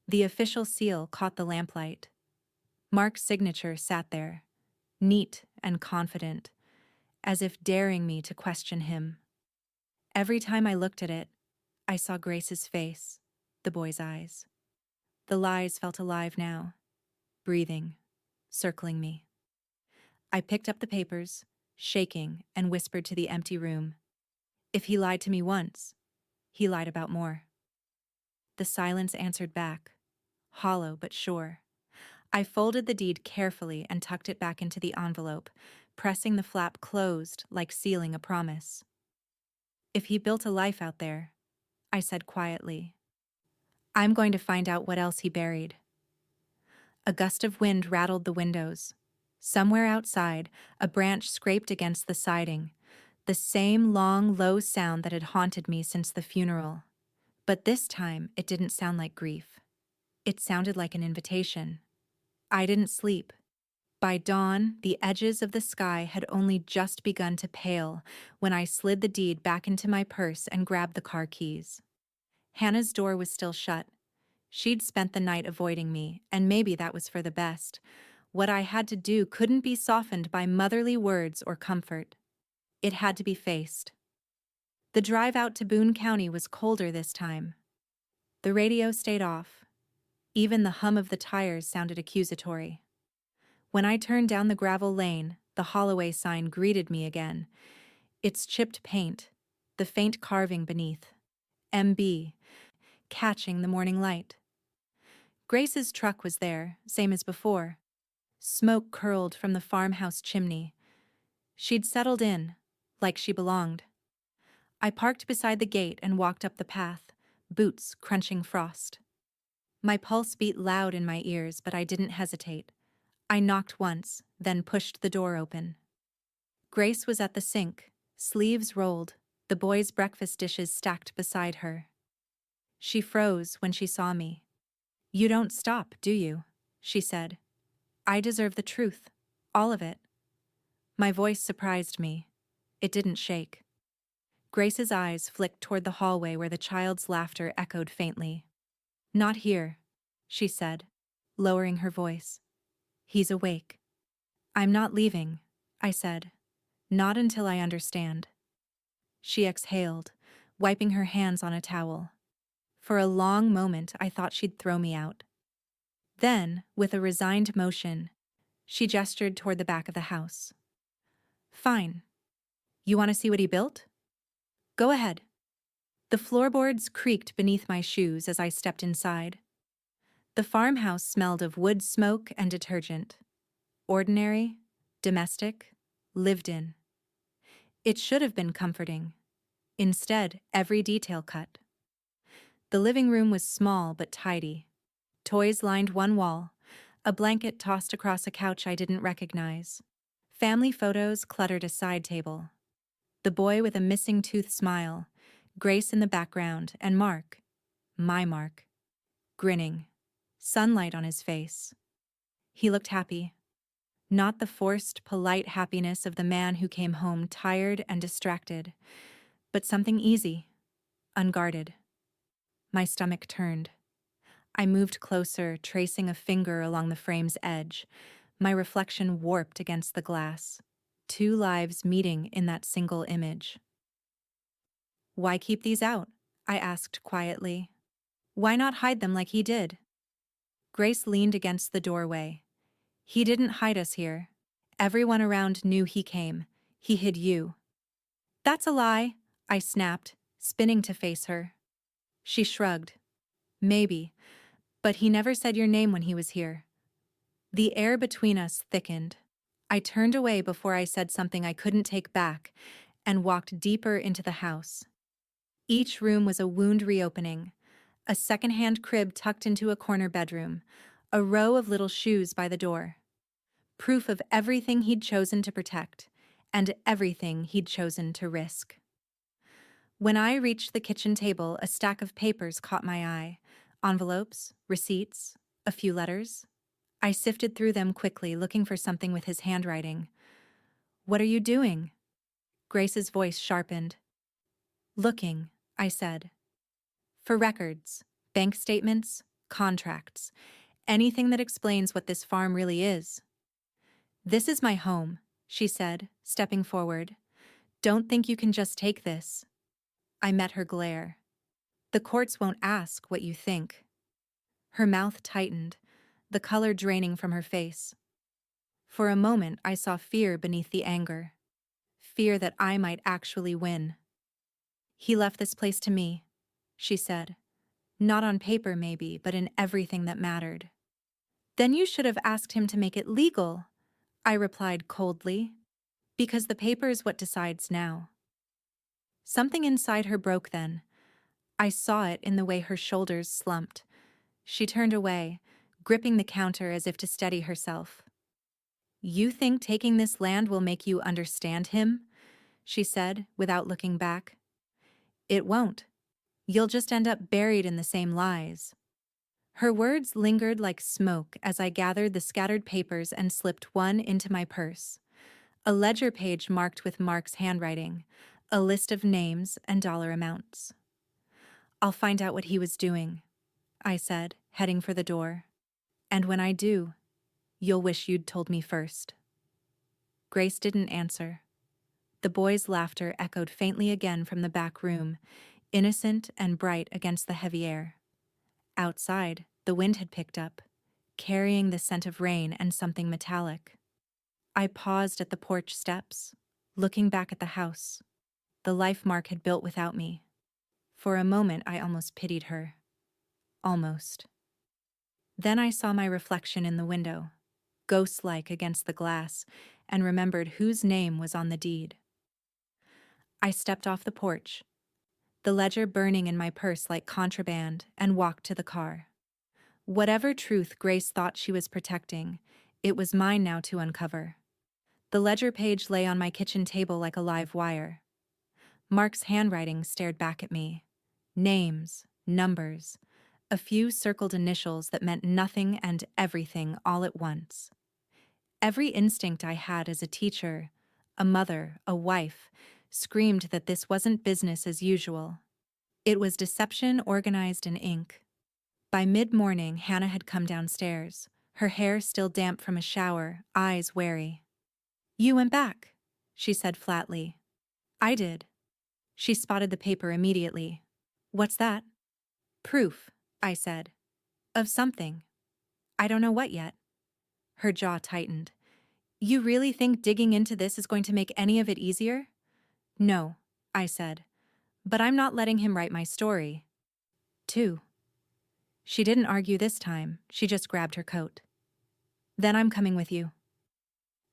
The official seal caught the lamplight. Mark's signature sat there, neat and confident, as if daring me to question him. Every time I looked at it, I saw Grace's face, the boy's eyes. The lies felt alive now, breathing, circling me. I picked up the papers, shaking, and whispered to the empty room. If he lied to me once, he lied about more. The silence answered back, hollow but sure. I folded the deed carefully and tucked it back into the envelope, pressing the flap closed like sealing a promise. If he built a life out there, I said quietly, I'm going to find out what else he buried. A gust of wind rattled the windows. Somewhere outside, a branch scraped against the siding, the same long, low sound that had haunted me since the funeral. But this time, it didn't sound like grief. It sounded like an invitation. I didn't sleep. By dawn, the edges of the sky had only just begun to pale when I slid the deed back into my purse and grabbed the car keys. Hannah's door was still shut. She'd spent the night avoiding me, and maybe that was for the best. What I had to do couldn't be softened by motherly words or comfort. It had to be faced. The drive out to Boone County was colder this time. The radio stayed off. Even the hum of the tires sounded accusatory. When I turned down the gravel lane, the Holloway sign greeted me again. Its chipped paint, the faint carving beneath. MB, catching the morning light. Grace's truck was there, same as before. Smoke curled from the farmhouse chimney. She'd settled in, like she belonged. I parked beside the gate and walked up the path, boots crunching frost. My pulse beat loud in my ears, but I didn't hesitate. I knocked once, then pushed the door open. Grace was at the sink, sleeves rolled, the boys' breakfast dishes stacked beside her. She froze when she saw me. You don't stop, do you? She said. I deserve the truth, all of it. My voice surprised me. It didn't shake. Grace's eyes flicked toward the hallway where the child's laughter echoed faintly. Not here, she said, lowering her voice. He's awake. I'm not leaving, I said. Not until I understand. She exhaled, wiping her hands on a towel. For a long moment, I thought she'd throw me out. Then, with a resigned motion, she gestured toward the back of the house. Fine. You want to see what he built? Go ahead. The floorboards creaked beneath my shoes as I stepped inside. The farmhouse smelled of wood smoke and detergent. Ordinary, domestic, lived in. It should have been comforting. Instead, every detail cut. The living room was small but tidy. Toys lined one wall, a blanket tossed across a couch I didn't recognize. Family photos cluttered a side table. The boy with a missing tooth smile, Grace in the background, and Mark, my Mark, grinning, sunlight on his face. He looked happy. Not the forced, polite happiness of the man who came home tired and distracted, but something easy, unguarded. My stomach turned. I moved closer, tracing a finger along the frame's edge. My reflection warped against the glass. Two lives meeting in that single image. Why keep these out? I asked quietly. Why not hide them like he did? Grace leaned against the doorway. He didn't hide us here. Everyone around knew he came. He hid you. That's a lie, I snapped, spinning to face her. She shrugged. Maybe, but he never said your name when he was here. The air between us thickened. I turned away before I said something I couldn't take back and walked deeper into the house. Each room was a wound reopening, a secondhand crib tucked into a corner bedroom, a row of little shoes by the door. Proof of everything he'd chosen to protect, and everything he'd chosen to risk. When I reached the kitchen table, a stack of papers caught my eye. Envelopes, receipts, a few letters. I sifted through them quickly, looking for something with his handwriting. What are you doing? Grace's voice sharpened. Looking, I said. For records, bank statements, contracts, anything that explains what this farm really is. This is my home, she said, stepping forward. Don't think you can just take this. I met her glare. The courts won't ask what you think. Her mouth tightened, the color draining from her face. For a moment, I saw fear beneath the anger. Fear that I might actually win. He left this place to me, she said. Not on paper, maybe, but in everything that mattered. Then you should have asked him to make it legal, I replied coldly. Because the paper is what decides now. Something inside her broke then. I saw it in the way her shoulders slumped. She turned away, gripping the counter as if to steady herself. You think taking this land will make you understand him? She said, without looking back. It won't. You'll just end up buried in the same lies. Her words lingered like smoke as I gathered the scattered papers and slipped one into my purse. A ledger page marked with Mark's handwriting, a list of names and dollar amounts. I'll find out what he was doing, I said, heading for the door. And when I do, you'll wish you'd told me first. Grace didn't answer. The boy's laughter echoed faintly again from the back room, innocent and bright against the heavy air. Outside, the wind had picked up, carrying the scent of rain and something metallic. I paused at the porch steps, looking back at the house, the life Mark had built without me. For a moment, I almost pitied her. Almost. Then I saw my reflection in the window, ghost-like against the glass, and remembered whose name was on the deed. I stepped off the porch, the ledger burning in my purse like contraband, and walked to the car. Whatever truth Grace thought she was protecting, it was mine now to uncover. The ledger page lay on my kitchen table like a live wire. Mark's handwriting stared back at me. Names, numbers, a few circled initials that meant nothing and everything all at once. Every instinct I had as a teacher, a mother, a wife, screamed that this wasn't business as usual. It was deception organized in ink. By mid-morning, Hannah had come downstairs, her hair still damp from a shower, eyes wary. You went back, she said flatly. I did. She spotted the paper immediately. What's that? Proof, I said. Of something. I don't know what yet. Her jaw tightened. You really think digging into this is going to make any of it easier? No, I said. But I'm not letting him write my story. 2. She didn't argue this time, she just grabbed her coat. Then I'm coming with you.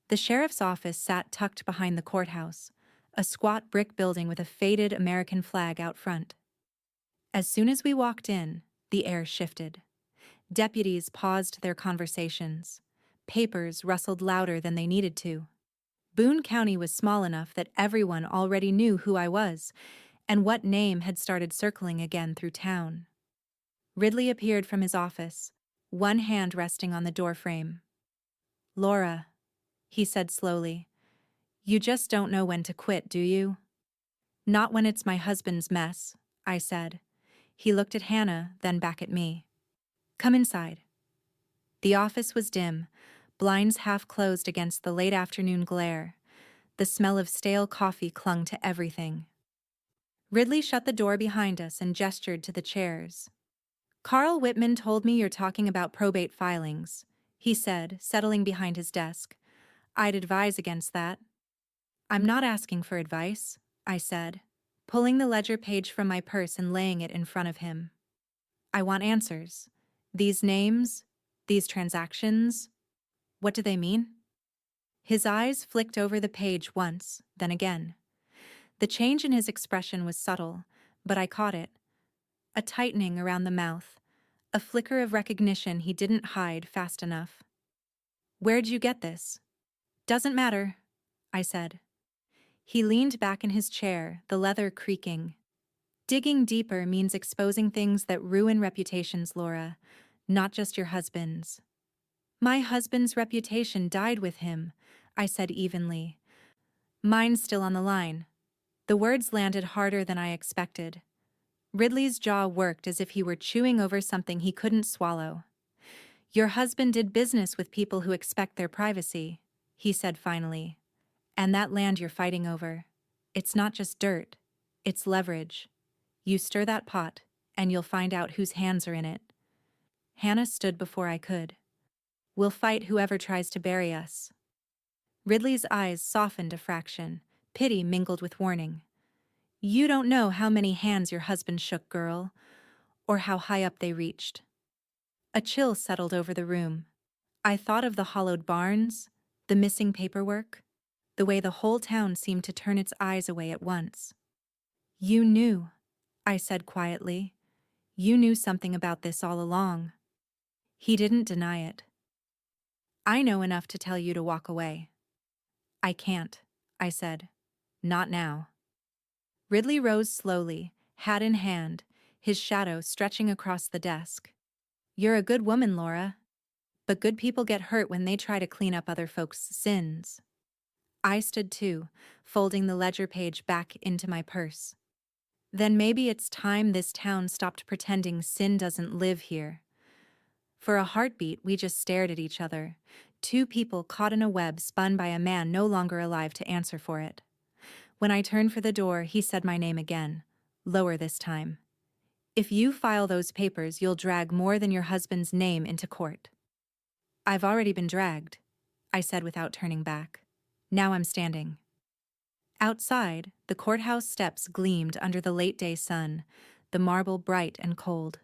The sheriff's office sat tucked behind the courthouse, a squat brick building with a faded American flag out front. As soon as we walked in, the air shifted. Deputies paused their conversations. Papers rustled louder than they needed to. Boone County was small enough that everyone already knew who I was and what name had started circling again through town. Ridley appeared from his office, one hand resting on the doorframe. Laura, he said slowly, you just don't know when to quit, do you? Not when it's my husband's mess, I said. He looked at Hannah, then back at me. Come inside. The office was dim, blinds half closed against the late afternoon glare. The smell of stale coffee clung to everything. Ridley shut the door behind us and gestured to the chairs. Carl Whitman told me you're talking about probate filings, he said, settling behind his desk. I'd advise against that. I'm not asking for advice, I said, pulling the ledger page from my purse and laying it in front of him. I want answers. These names, these transactions, what do they mean? His eyes flicked over the page once, then again. The change in his expression was subtle, but I caught it. A tightening around the mouth, a flicker of recognition he didn't hide fast enough. Where'd you get this? Doesn't matter, I said. He leaned back in his chair, the leather creaking. Digging deeper means exposing things that ruin reputations, Laura, not just your husband's. My husband's reputation died with him, I said evenly. Mine's still on the line. The words landed harder than I expected. Ridley's jaw worked as if he were chewing over something he couldn't swallow. Your husband did business with people who expect their privacy, he said finally. And that land you're fighting over, it's not just dirt, it's leverage. You stir that pot, and you'll find out whose hands are in it. Hannah stood before I could. We'll fight whoever tries to bury us. Ridley's eyes softened a fraction, pity mingled with warning. You don't know how many hands your husband shook, girl, or how high up they reached. A chill settled over the room. I thought of the hollowed barns, the missing paperwork, the way the whole town seemed to turn its eyes away at once. You knew, I said quietly. You knew something about this all along. He didn't deny it. I know enough to tell you to walk away. I can't, I said. Not now. Ridley rose slowly, hat in hand, his shadow stretching across the desk. You're a good woman, Laura. But good people get hurt when they try to clean up other folks' sins. I stood too, folding the ledger page back into my purse. Then maybe it's time this town stopped pretending sin doesn't live here. For a heartbeat, we just stared at each other, two people caught in a web spun by a man no longer alive to answer for it. When I turned for the door, he said my name again, lower this time. If you file those papers, you'll drag more than your husband's name into court. I've already been dragged, I said without turning back. Now I'm standing. Outside, the courthouse steps gleamed under the late-day sun, the marble bright and cold.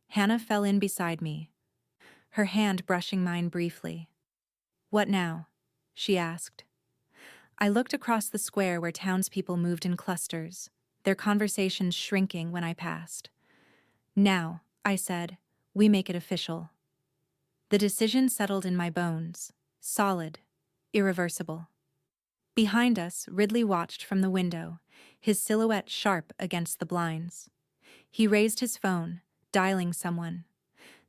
Hannah fell in beside me, her hand brushing mine briefly. What now? She asked. I looked across the square where townspeople moved in clusters, their conversations shrinking when I passed. Now, I said, we make it official. The decision settled in my bones, solid, irreversible. Behind us, Ridley watched from the window, his silhouette sharp against the blinds. He raised his phone, dialing someone.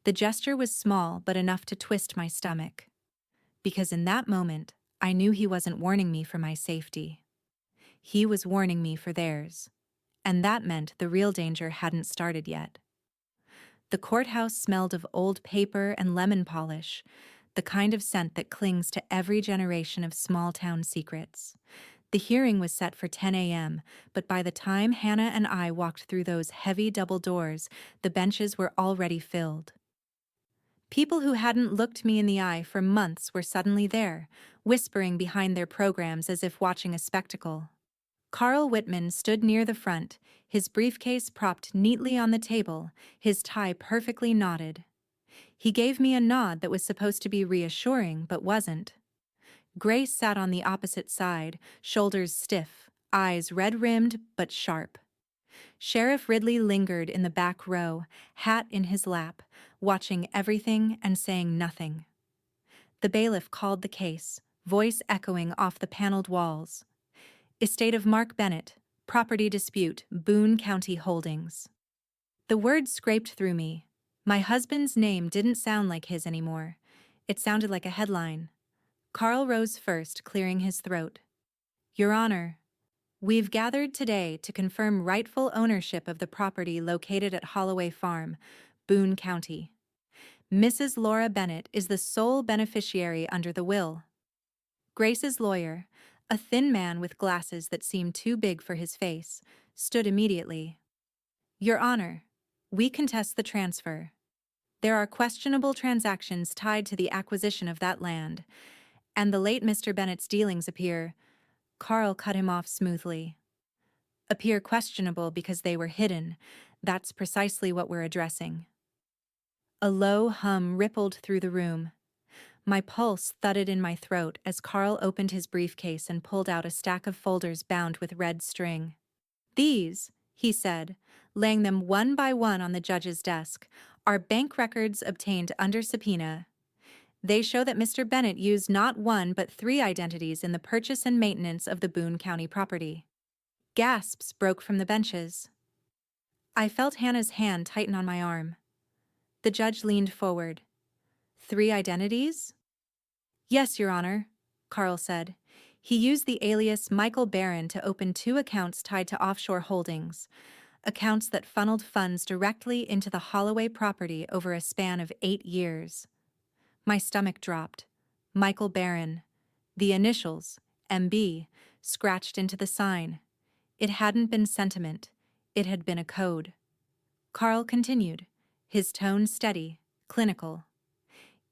The gesture was small but enough to twist my stomach. Because in that moment, I knew he wasn't warning me for my safety. He was warning me for theirs. And that meant the real danger hadn't started yet. The courthouse smelled of old paper and lemon polish, the kind of scent that clings to every generation of small-town secrets. The hearing was set for 10 a.m., but by the time Hannah and I walked through those heavy double doors, the benches were already filled. People who hadn't looked me in the eye for months were suddenly there, whispering behind their programs as if watching a spectacle. Carl Whitman stood near the front, his briefcase propped neatly on the table, his tie perfectly knotted. He gave me a nod that was supposed to be reassuring but wasn't. Grace sat on the opposite side, shoulders stiff, eyes red-rimmed but sharp. Sheriff Ridley lingered in the back row, hat in his lap, watching everything and saying nothing. The bailiff called the case, voice echoing off the paneled walls. Estate of Mark Bennett, property dispute, Boone County Holdings. The words scraped through me. My husband's name didn't sound like his anymore. It sounded like a headline. Carl rose first, clearing his throat. Your Honor, we've gathered today to confirm rightful ownership of the property located at Holloway Farm, Boone County. Mrs. Laura Bennett is the sole beneficiary under the will. Grace's lawyer, a thin man with glasses that seemed too big for his face, stood immediately. Your Honor, we contest the transfer. There are questionable transactions tied to the acquisition of that land, and the late Mr. Bennett's dealings appear— Carl cut him off smoothly. Appear questionable because they were hidden. That's precisely what we're addressing. A low hum rippled through the room. My pulse thudded in my throat as Carl opened his briefcase and pulled out a stack of folders bound with red string. These, he said, laying them one by one on the judge's desk, are bank records obtained under subpoena. They show that Mr. Bennett used not one but 3 identities in the purchase and maintenance of the Boone County property. Gasps broke from the benches. I felt Hannah's hand tighten on my arm. The judge leaned forward. 3 identities? Yes, Your Honor, Carl said. He used the alias Michael Barron to open 2 accounts tied to offshore holdings, accounts that funneled funds directly into the Holloway property over a span of 8 years. My stomach dropped. Michael Barron. The initials, MB, scratched into the sign. It hadn't been sentiment. It had been a code. Carl continued, his tone steady, clinical.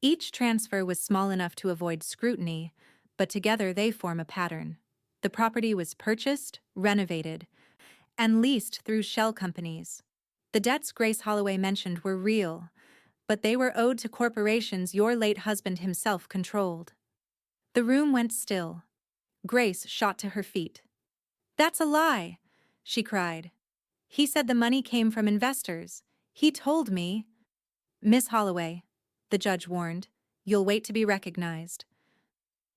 Each transfer was small enough to avoid scrutiny, but together they form a pattern. The property was purchased, renovated, and leased through shell companies. The debts Grace Holloway mentioned were real, but they were owed to corporations your late husband himself controlled. The room went still. Grace shot to her feet. That's a lie, she cried. He said the money came from investors. He told me. Miss Holloway, the judge warned, you'll wait to be recognized.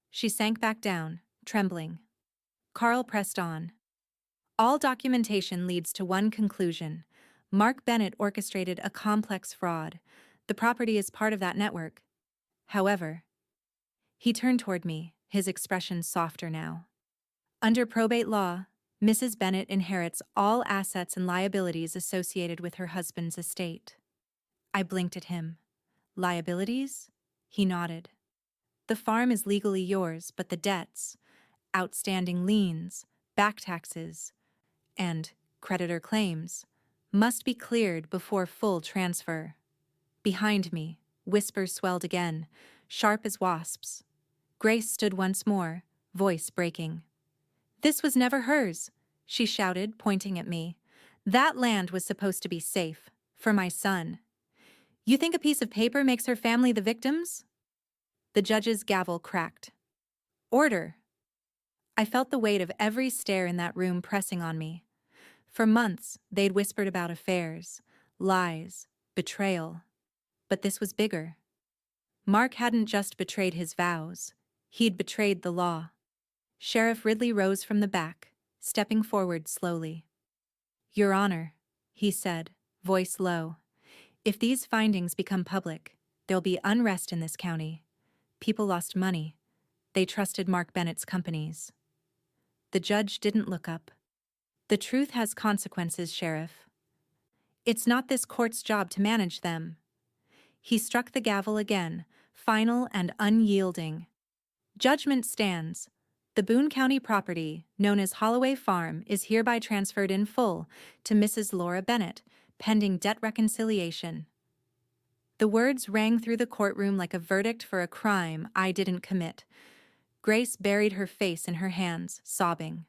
She sank back down, trembling. Carl pressed on. All documentation leads to one conclusion. Mark Bennett orchestrated a complex fraud. The property is part of that network. However, he turned toward me, his expression softer now. Under probate law, Mrs. Bennett inherits all assets and liabilities associated with her husband's estate. I blinked at him. Liabilities? He nodded. The farm is legally yours, but the debts, outstanding liens, back taxes, and creditor claims must be cleared before full transfer. Behind me, whispers swelled again, sharp as wasps. Grace stood once more, voice breaking. This was never hers, she shouted, pointing at me. That land was supposed to be safe, for my son. You think a piece of paper makes her family the victims? The judge's gavel cracked. Order! I felt the weight of every stare in that room pressing on me. For months, they'd whispered about affairs, lies, betrayal. But this was bigger. Mark hadn't just betrayed his vows. He'd betrayed the law. Sheriff Ridley rose from the back, stepping forward slowly. Your Honor, he said, voice low, if these findings become public, there'll be unrest in this county. People lost money. They trusted Mark Bennett's companies. The judge didn't look up. The truth has consequences, Sheriff. It's not this court's job to manage them. He struck the gavel again, final and unyielding. Judgment stands. The Boone County property, known as Holloway Farm, is hereby transferred in full to Mrs. Laura Bennett, pending debt reconciliation. The words rang through the courtroom like a verdict for a crime I didn't commit. Grace buried her face in her hands, sobbing.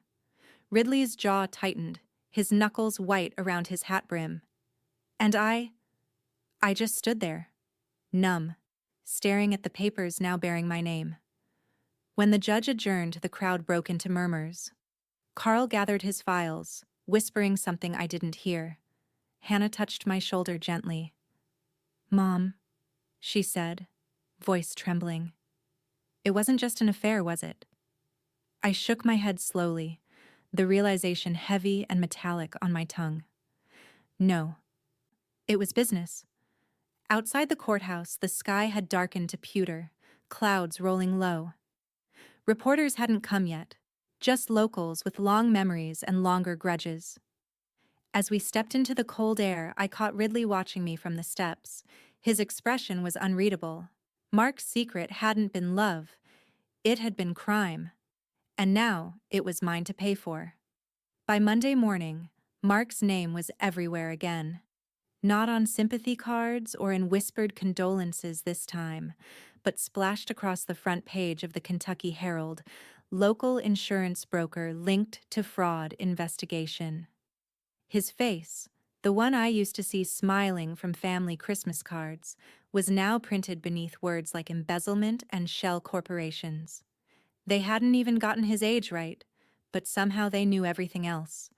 Ridley's jaw tightened, his knuckles white around his hat brim. And I just stood there, numb, staring at the papers now bearing my name. When the judge adjourned, the crowd broke into murmurs. Carl gathered his files, whispering something I didn't hear. Hannah touched my shoulder gently. "Mom," she said, voice trembling. "It wasn't just an affair, was it?" I shook my head slowly, the realization heavy and metallic on my tongue. No, it was business. Outside the courthouse, the sky had darkened to pewter, clouds rolling low. Reporters hadn't come yet, just locals with long memories and longer grudges. As we stepped into the cold air, I caught Ridley watching me from the steps. His expression was unreadable. Mark's secret hadn't been love, it had been crime. And now it was mine to pay for. By Monday morning, Mark's name was everywhere again. Not on sympathy cards or in whispered condolences this time, but splashed across the front page of the Kentucky Herald, local insurance broker linked to fraud investigation. His face, the one I used to see smiling from family Christmas cards, was now printed beneath words like embezzlement and shell corporations. They hadn't even gotten his age right, but somehow they knew everything else.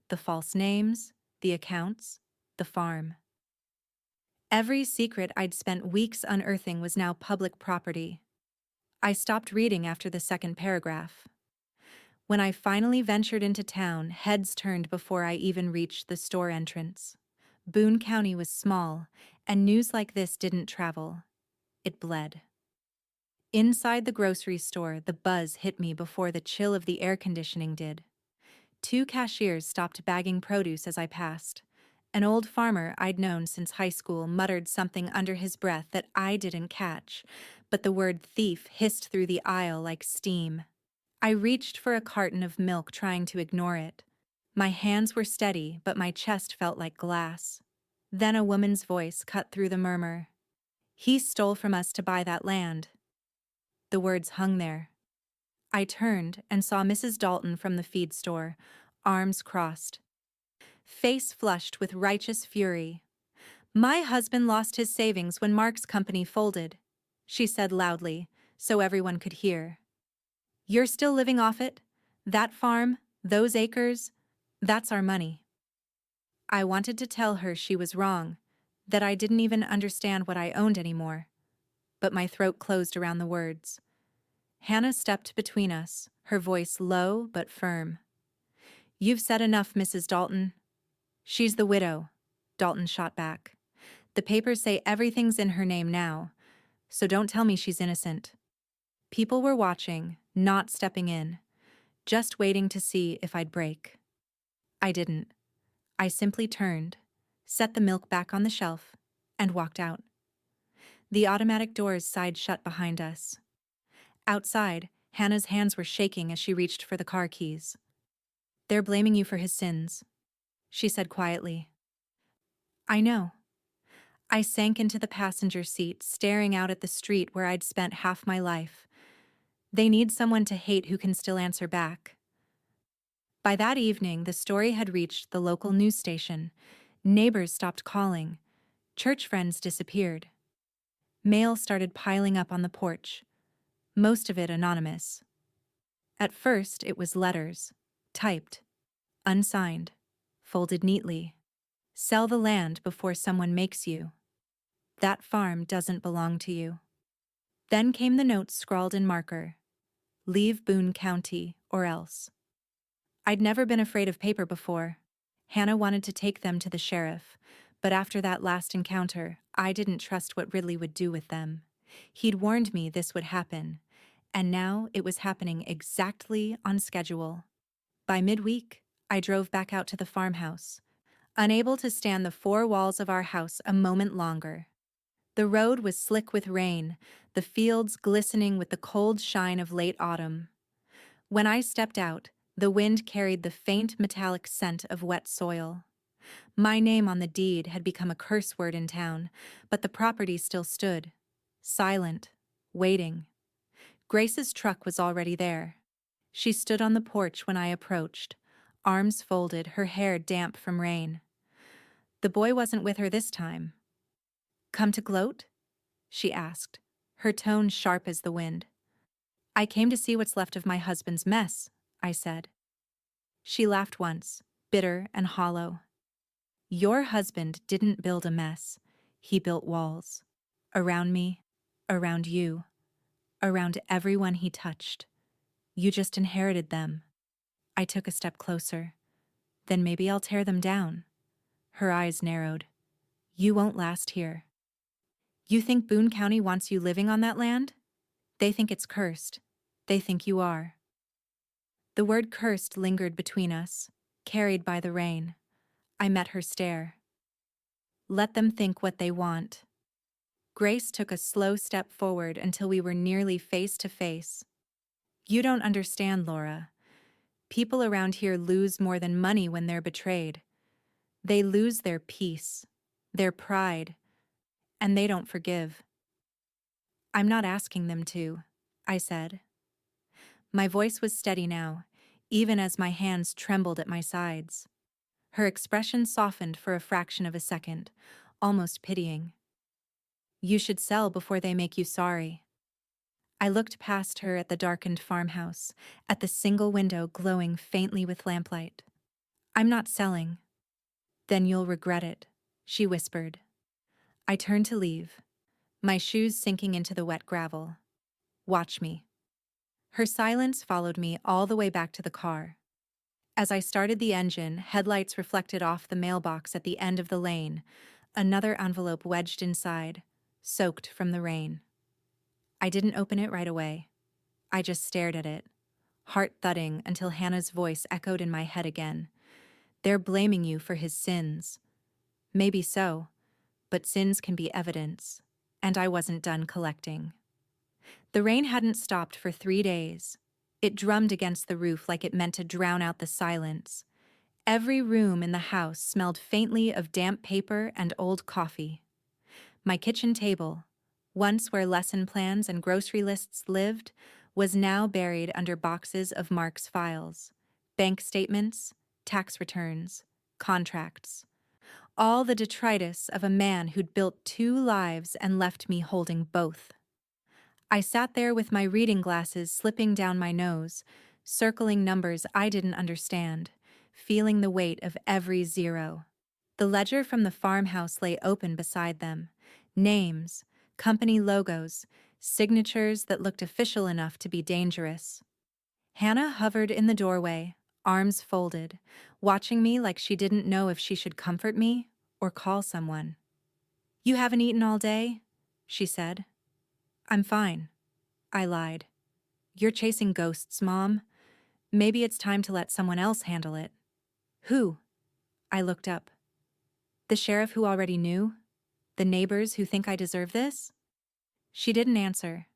The false names, the accounts, the farm. Every secret I'd spent weeks unearthing was now public property. I stopped reading after the second paragraph. When I finally ventured into town, heads turned before I even reached the store entrance. Boone County was small, and news like this didn't travel. It bled. Inside the grocery store, the buzz hit me before the chill of the air conditioning did. Two cashiers stopped bagging produce as I passed. An old farmer I'd known since high school muttered something under his breath that I didn't catch, but the word thief hissed through the aisle like steam. I reached for a carton of milk, trying to ignore it. My hands were steady, but my chest felt like glass. Then a woman's voice cut through the murmur. "He stole from us to buy that land." The words hung there. I turned and saw Mrs. Dalton from the feed store, arms crossed, face flushed with righteous fury. "My husband lost his savings when Mark's company folded," she said loudly, so everyone could hear. "You're still living off it? That farm, those acres, that's our money." I wanted to tell her she was wrong, that I didn't even understand what I owned anymore, but my throat closed around the words. Hannah stepped between us, her voice low but firm. "You've said enough, Mrs. Dalton." "She's the widow," Dalton shot back. "The papers say everything's in her name now, so don't tell me she's innocent." People were watching, not stepping in, just waiting to see if I'd break. I didn't. I simply turned, set the milk back on the shelf, and walked out. The automatic doors sighed shut behind us. Outside, Hannah's hands were shaking as she reached for the car keys. "They're blaming you for his sins," she said quietly. "I know." I sank into the passenger seat, staring out at the street where I'd spent half my life. They need someone to hate who can still answer back. By that evening, the story had reached the local news station. Neighbors stopped calling. Church friends disappeared. Mail started piling up on the porch, most of it anonymous. At first, it was letters, typed, unsigned, folded neatly. "Sell the land before someone makes you. That farm doesn't belong to you." Then came the notes scrawled in marker. "Leave Boone County or else." I'd never been afraid of paper before. Hannah wanted to take them to the sheriff, but after that last encounter, I didn't trust what Ridley would do with them. He'd warned me this would happen, and now it was happening exactly on schedule. By midweek, I drove back out to the farmhouse, unable to stand the four walls of our house a moment longer. The road was slick with rain, the fields glistening with the cold shine of late autumn. When I stepped out, the wind carried the faint metallic scent of wet soil. My name on the deed had become a curse word in town, but the property still stood, silent, waiting. Grace's truck was already there. She stood on the porch when I approached, arms folded, her hair damp from rain. The boy wasn't with her this time. "Come to gloat?" she asked, her tone sharp as the wind. "I came to see what's left of my husband's mess," I said. She laughed once, bitter and hollow. "Your husband didn't build a mess. He built walls. Around me, around you, around everyone he touched. You just inherited them." I took a step closer. "Then maybe I'll tear them down." Her eyes narrowed. "You won't last here." "You think Boone County wants you living on that land? They think it's cursed. They think you are." The word cursed lingered between us, carried by the rain. I met her stare. "Let them think what they want." Grace took a slow step forward until we were nearly face to face. "You don't understand, Laura. People around here lose more than money when they're betrayed. They lose their peace, their pride, and they don't forgive." "I'm not asking them to," I said. My voice was steady now, even as my hands trembled at my sides. Her expression softened for a fraction of a second, almost pitying. "You should sell before they make you sorry." I looked past her at the darkened farmhouse, at the single window glowing faintly with lamplight. "I'm not selling." "Then you'll regret it," she whispered. I turned to leave, my shoes sinking into the wet gravel. "Watch me." Her silence followed me all the way back to the car. As I started the engine, headlights reflected off the mailbox at the end of the lane, another envelope wedged inside, soaked from the rain. I didn't open it right away. I just stared at it, heart thudding until Hannah's voice echoed in my head again. "They're blaming you for his sins." Maybe so, but sins can be evidence, and I wasn't done collecting. The rain hadn't stopped for 3 days. It drummed against the roof like it meant to drown out the silence. Every room in the house smelled faintly of damp paper and old coffee. My kitchen table, once where lesson plans and grocery lists lived, was now buried under boxes of Mark's files, bank statements, tax returns, contracts. All the detritus of a man who'd built 2 lives and left me holding both. I sat there with my reading glasses slipping down my nose, circling numbers I didn't understand, feeling the weight of every zero. The ledger from the farmhouse lay open beside them. Names, company logos, signatures that looked official enough to be dangerous. Hannah hovered in the doorway, arms folded, watching me like she didn't know if she should comfort me or call someone. "You haven't eaten all day?" she said. "I'm fine," I lied. "You're chasing ghosts, Mom. Maybe it's time to let someone else handle it." "Who?" I looked up. "The sheriff who already knew? The neighbors who think I deserve this?" She didn't answer.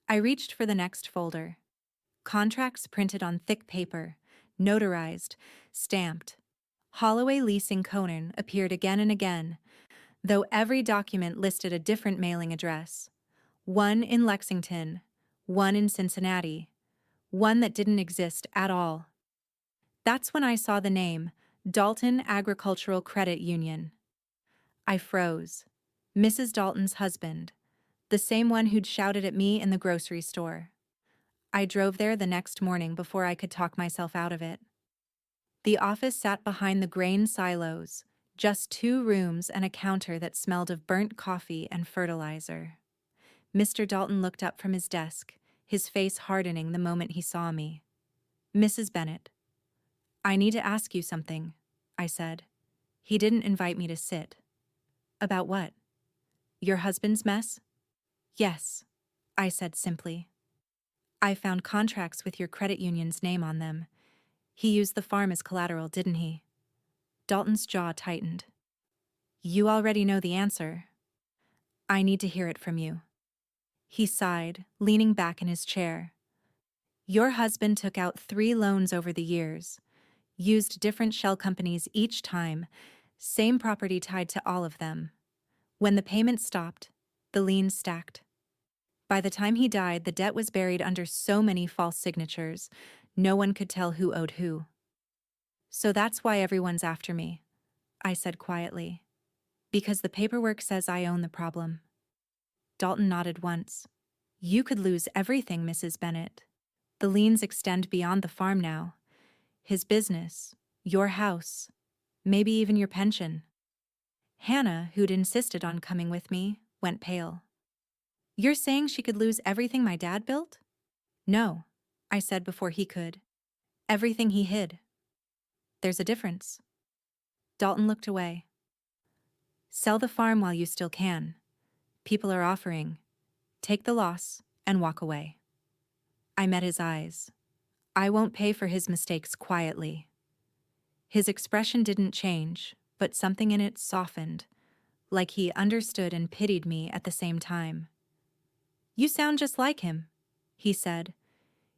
I reached for the next folder. Contracts printed on thick paper, notarized, stamped. Holloway Leasing Conan appeared again and again, though every document listed a different mailing address. One in Lexington, one in Cincinnati, one that didn't exist at all. That's when I saw the name, Dalton Agricultural Credit Union. I froze. Mrs. Dalton's husband, the same one who'd shouted at me in the grocery store. I drove there the next morning before I could talk myself out of it. The office sat behind the grain silos, just 2 rooms and a counter that smelled of burnt coffee and fertilizer. Mr. Dalton looked up from his desk, his face hardening the moment he saw me. "Mrs. Bennett." "I need to ask you something," I said. He didn't invite me to sit. "About what?" "Your husband's mess?" "Yes," I said simply. "I found contracts with your credit union's name on them. He used the farm as collateral, didn't he?" Dalton's jaw tightened. "You already know the answer." "I need to hear it from you." He sighed, leaning back in his chair. "Your husband took out 3 loans over the years, used different shell companies each time, Same property tied to all of them. When the payments stopped, the liens stacked. By the time he died, the debt was buried under so many false signatures, no one could tell who owed who. So that's why everyone's after me, I said quietly. Because the paperwork says I own the problem. Dalton nodded once. You could lose everything, Mrs. Bennett. The liens extend beyond the farm now. His business, your house, maybe even your pension. Hannah, who'd insisted on coming with me, went pale. You're saying she could lose everything my dad built? No, I said before he could. Everything he hid. There's a difference. Dalton looked away. Sell the farm while you still can. People are offering. Take the loss and walk away. I met his eyes. I won't pay for his mistakes quietly. His expression didn't change, but something in it softened, like he understood and pitied me at the same time. You sound just like him, he said.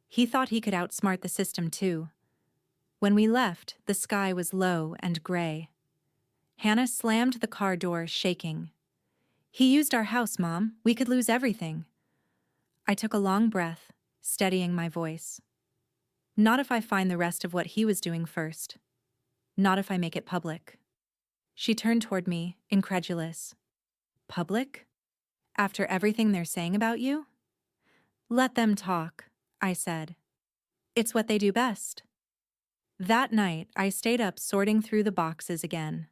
He thought he could outsmart the system too. When we left, the sky was low and gray. Hannah slammed the car door, shaking. He used our house, Mom. We could lose everything. I took a long breath, steadying my voice. Not if I find the rest of what he was doing first. Not if I make it public. She turned toward me, incredulous. Public? After everything they're saying about you? Let them talk, I said. It's what they do best. That night, I stayed up sorting through the boxes again.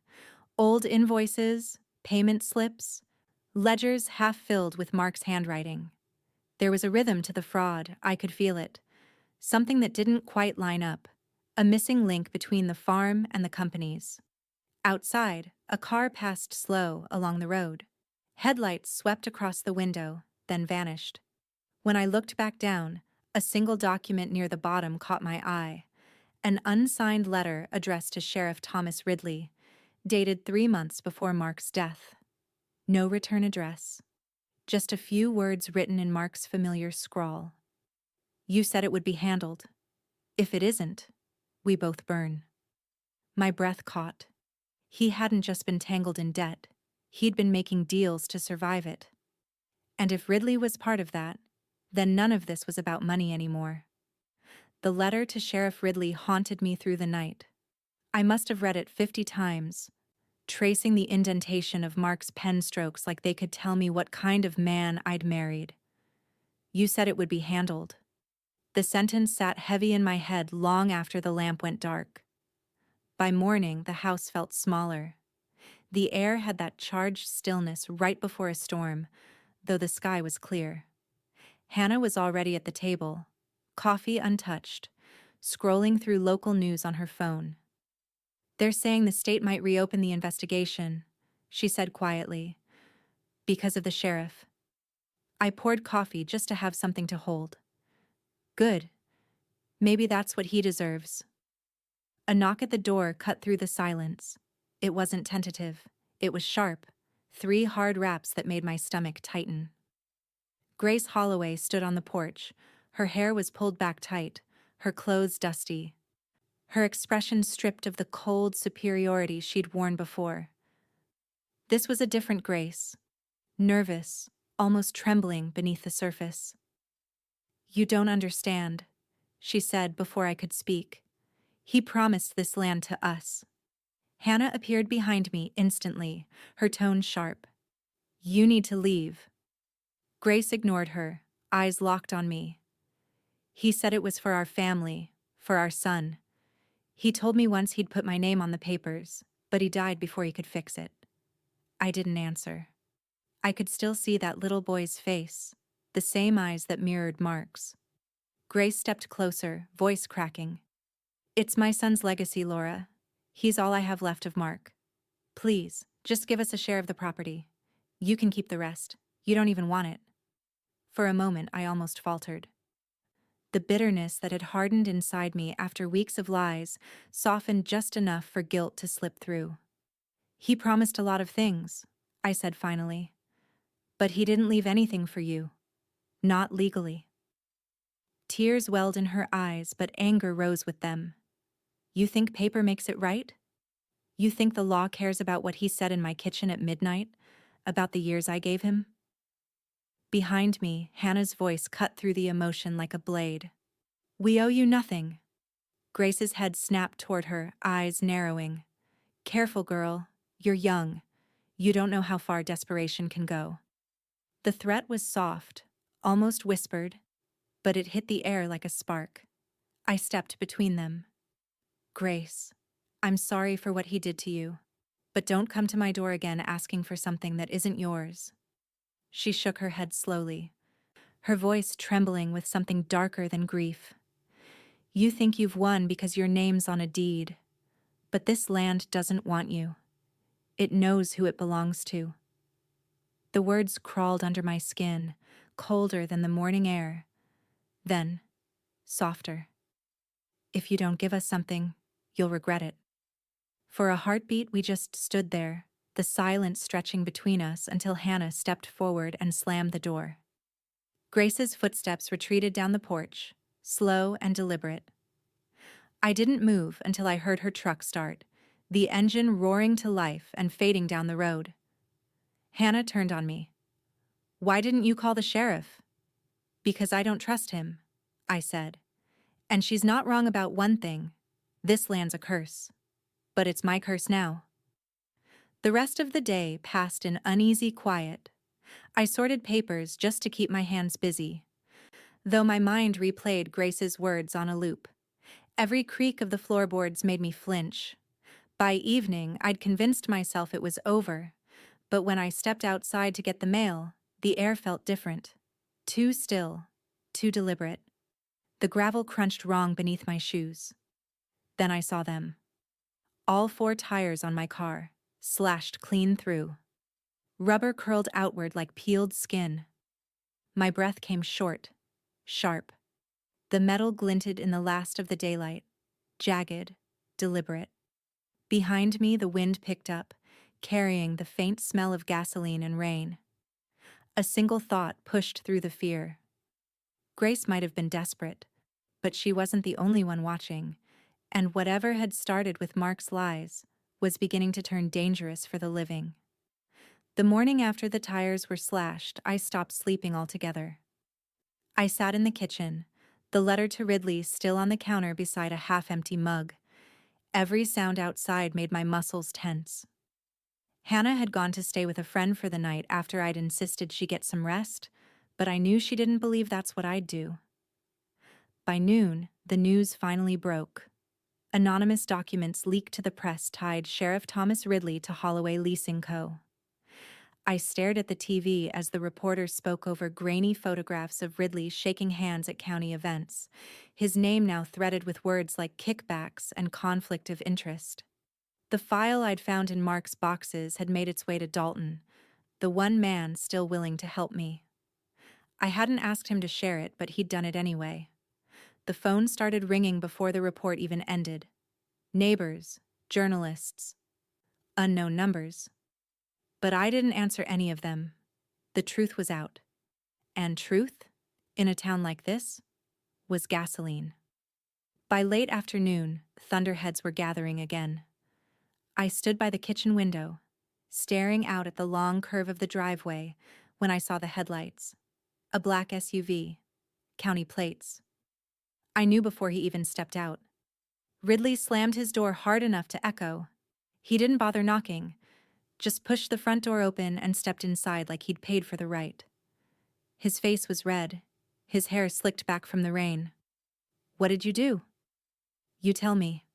Old invoices, payment slips, ledgers half filled with Mark's handwriting. There was a rhythm to the fraud, I could feel it. Something that didn't quite line up, a missing link between the farm and the companies. Outside, a car passed slow along the road. Headlights swept across the window, then vanished. When I looked back down, a single document near the bottom caught my eye. An unsigned letter addressed to Sheriff Thomas Ridley, dated 3 months before Mark's death. No return address. Just a few words written in Mark's familiar scrawl. You said it would be handled. If it isn't, we both burn. My breath caught. He hadn't just been tangled in debt. He'd been making deals to survive it. And if Ridley was part of that, then none of this was about money anymore. The letter to Sheriff Ridley haunted me through the night. I must have read it 50 times, tracing the indentation of Mark's pen strokes like they could tell me what kind of man I'd married. You said it would be handled. The sentence sat heavy in my head long after the lamp went dark. By morning, the house felt smaller. The air had that charged stillness right before a storm, though the sky was clear. Hannah was already at the table, coffee untouched, scrolling through local news on her phone. They're saying the state might reopen the investigation, she said quietly, because of the sheriff. I poured coffee just to have something to hold. Good. Maybe that's what he deserves. A knock at the door cut through the silence. It wasn't tentative. It was sharp. 3 hard raps that made my stomach tighten. Grace Holloway stood on the porch. Her hair was pulled back tight, her clothes dusty. Her expression stripped of the cold superiority she'd worn before. This was a different Grace. Nervous, almost trembling beneath the surface. You don't understand, she said before I could speak. He promised this land to us. Hannah appeared behind me instantly, her tone sharp. You need to leave. Grace ignored her, eyes locked on me. He said it was for our family, for our son. He told me once he'd put my name on the papers, but he died before he could fix it. I didn't answer. I could still see that little boy's face, the same eyes that mirrored Mark's. Grace stepped closer, voice cracking. It's my son's legacy, Laura. He's all I have left of Mark. Please, just give us a share of the property. You can keep the rest. You don't even want it. For a moment, I almost faltered. The bitterness that had hardened inside me after weeks of lies softened just enough for guilt to slip through. He promised a lot of things, I said finally. But he didn't leave anything for you. Not legally. Tears welled in her eyes, but anger rose with them. You think paper makes it right? You think the law cares about what he said in my kitchen at midnight? About the years I gave him? Behind me, Hannah's voice cut through the emotion like a blade. We owe you nothing. Grace's head snapped toward her, eyes narrowing. Careful, girl. You're young. You don't know how far desperation can go. The threat was soft, almost whispered, but it hit the air like a spark. I stepped between them. Grace, I'm sorry for what he did to you, but don't come to my door again asking for something that isn't yours. She shook her head slowly, her voice trembling with something darker than grief. You think you've won because your name's on a deed, but this land doesn't want you. It knows who it belongs to. The words crawled under my skin, colder than the morning air. Then, softer. If you don't give us something, you'll regret it. For a heartbeat, we just stood there, the silence stretching between us until Hannah stepped forward and slammed the door. Grace's footsteps retreated down the porch, slow and deliberate. I didn't move until I heard her truck start, the engine roaring to life and fading down the road. Hannah turned on me. Why didn't you call the sheriff? Because I don't trust him, I said. And she's not wrong about one thing. This land's a curse. But it's my curse now. The rest of the day passed in uneasy quiet. I sorted papers just to keep my hands busy, though my mind replayed Grace's words on a loop. Every creak of the floorboards made me flinch. By evening, I'd convinced myself it was over, but when I stepped outside to get the mail, the air felt different. Too still, too deliberate. The gravel crunched wrong beneath my shoes. Then I saw them. All 4 tires on my car, slashed clean through. Rubber curled outward like peeled skin. My breath came short, sharp. The metal glinted in the last of the daylight, jagged, deliberate. Behind me, the wind picked up, carrying the faint smell of gasoline and rain. A single thought pushed through the fear. Grace might have been desperate, but she wasn't the only one watching, and whatever had started with Mark's lies was beginning to turn dangerous for the living. The morning after the tires were slashed, I stopped sleeping altogether. I sat in the kitchen, the letter to Ridley still on the counter beside a half-empty mug. Every sound outside made my muscles tense. Hannah had gone to stay with a friend for the night after I'd insisted she get some rest, but I knew she didn't believe that's what I'd do. By noon, the news finally broke. Anonymous documents leaked to the press tied Sheriff Thomas Ridley to Holloway Leasing Co. I stared at the TV as the reporter spoke over grainy photographs of Ridley shaking hands at county events, his name now threaded with words like kickbacks and conflict of interest. The file I'd found in Mark's boxes had made its way to Dalton, the one man still willing to help me. I hadn't asked him to share it, but he'd done it anyway. The phone started ringing before the report even ended. Neighbors, journalists, unknown numbers. But I didn't answer any of them. The truth was out. And truth, in a town like this, was gasoline. By late afternoon, thunderheads were gathering again. I stood by the kitchen window, staring out at the long curve of the driveway when I saw the headlights. A black SUV, county plates. I knew before he even stepped out. Ridley slammed his door hard enough to echo. He didn't bother knocking, just pushed the front door open and stepped inside like he'd paid for the right. His face was red, his hair slicked back from the rain. What did you do? You tell me,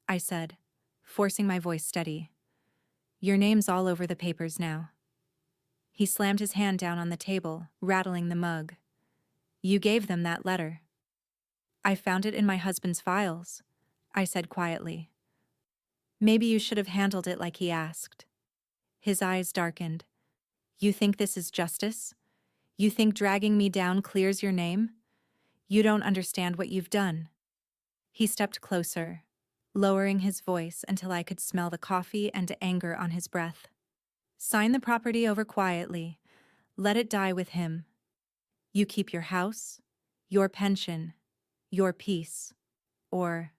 I said, forcing my voice steady. Your name's all over the papers now. He slammed his hand down on the table, rattling the mug. You gave them that letter. I found it in my husband's files, I said quietly. Maybe you should have handled it like he asked. His eyes darkened. You think this is justice? You think dragging me down clears your name? You don't understand what you've done. He stepped closer, lowering his voice until I could smell the coffee and anger on his breath. Sign the property over quietly. Let it die with him. You keep your house, your pension, your peace. Or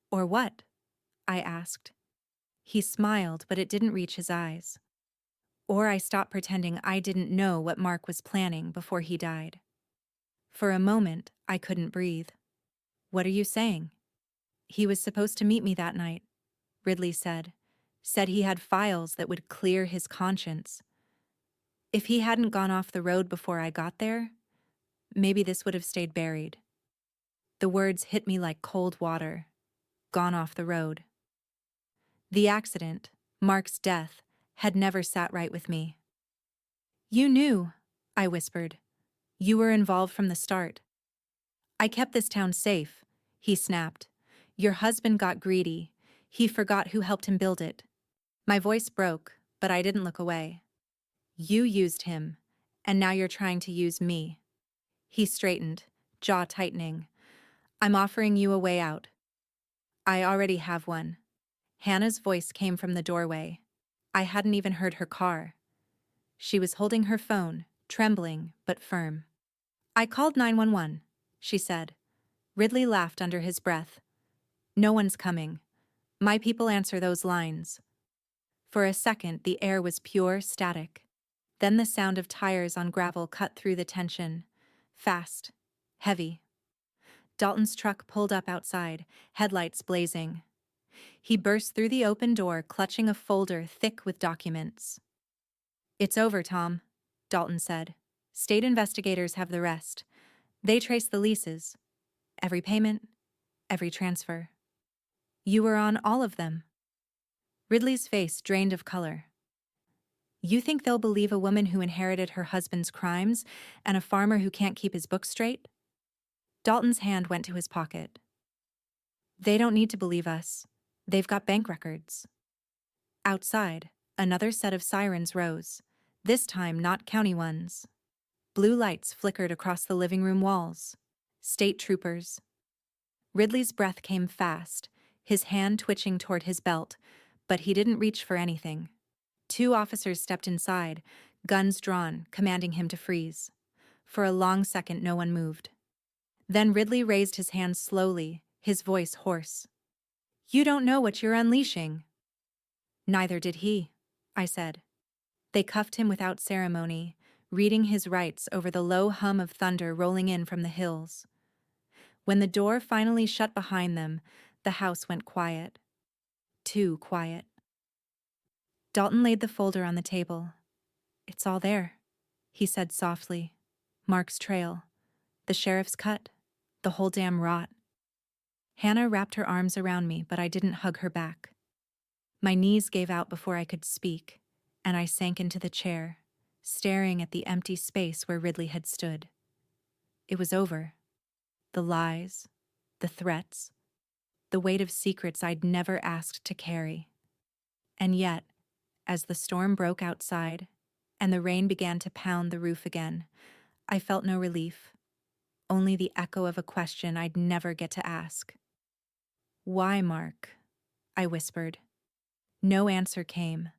what? I asked. He smiled, but it didn't reach his eyes. Or I stopped pretending I didn't know what Mark was planning before he died. For a moment, I couldn't breathe. What are you saying? He was supposed to meet me that night, Ridley said. Said he had files that would clear his conscience. If he hadn't gone off the road before I got there, maybe this would have stayed buried. The words hit me like cold water. Gone off the road. The accident, Mark's death, had never sat right with me. You knew, I whispered. You were involved from the start. I kept this town safe, he snapped. Your husband got greedy. He forgot who helped him build it. My voice broke, but I didn't look away. You used him, and now you're trying to use me. He straightened, jaw tightening. I'm offering you a way out. I already have one. Hannah's voice came from the doorway. I hadn't even heard her car. She was holding her phone, trembling but firm. I called 911, she said. Ridley laughed under his breath. No one's coming. My people answer those lines. For a second, the air was pure static. Then the sound of tires on gravel cut through the tension. Fast. Heavy. Dalton's truck pulled up outside, headlights blazing. He burst through the open door, clutching a folder thick with documents. It's over, Tom, Dalton said. State investigators have the rest. They trace the leases. Every payment, every transfer. You were on all of them. Ridley's face drained of color. You think they'll believe a woman who inherited her husband's crimes and a farmer who can't keep his books straight? Dalton's hand went to his pocket. They don't need to believe us. They've got bank records. Outside, another set of sirens rose, this time not county ones. Blue lights flickered across the living room walls. State troopers. Ridley's breath came fast, his hand twitching toward his belt, but he didn't reach for anything. 2 officers stepped inside, guns drawn, commanding him to freeze. For a long second, no one moved. Then Ridley raised his hands slowly, his voice hoarse. You don't know what you're unleashing. Neither did he, I said. They cuffed him without ceremony, reading his rights over the low hum of thunder rolling in from the hills. When the door finally shut behind them, the house went quiet. Too quiet. Dalton laid the folder on the table. It's all there, he said softly. Mark's trail. The sheriff's cut. The whole damn rot. Hannah wrapped her arms around me, but I didn't hug her back. My knees gave out before I could speak, and I sank into the chair, staring at the empty space where Ridley had stood. It was over. The lies, the threats, the weight of secrets I'd never asked to carry. And yet, as the storm broke outside, and the rain began to pound the roof again, I felt no relief, only the echo of a question I'd never get to ask. Why, Mark? I whispered. No answer came,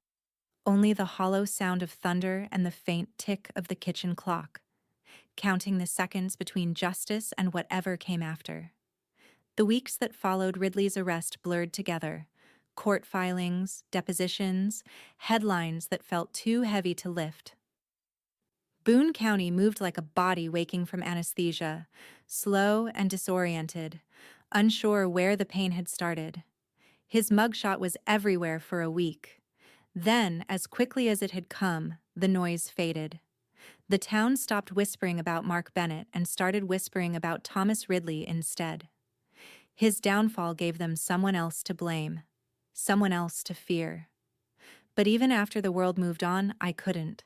only the hollow sound of thunder and the faint tick of the kitchen clock, counting the seconds between justice and whatever came after. The weeks that followed Ridley's arrest blurred together, court filings, depositions, headlines that felt too heavy to lift. Boone County moved like a body waking from anesthesia, slow and disoriented, unsure where the pain had started. His mugshot was everywhere for a week. Then, as quickly as it had come, the noise faded. The town stopped whispering about Mark Bennett and started whispering about Thomas Ridley instead. His downfall gave them someone else to blame, someone else to fear. But even after the world moved on, I couldn't.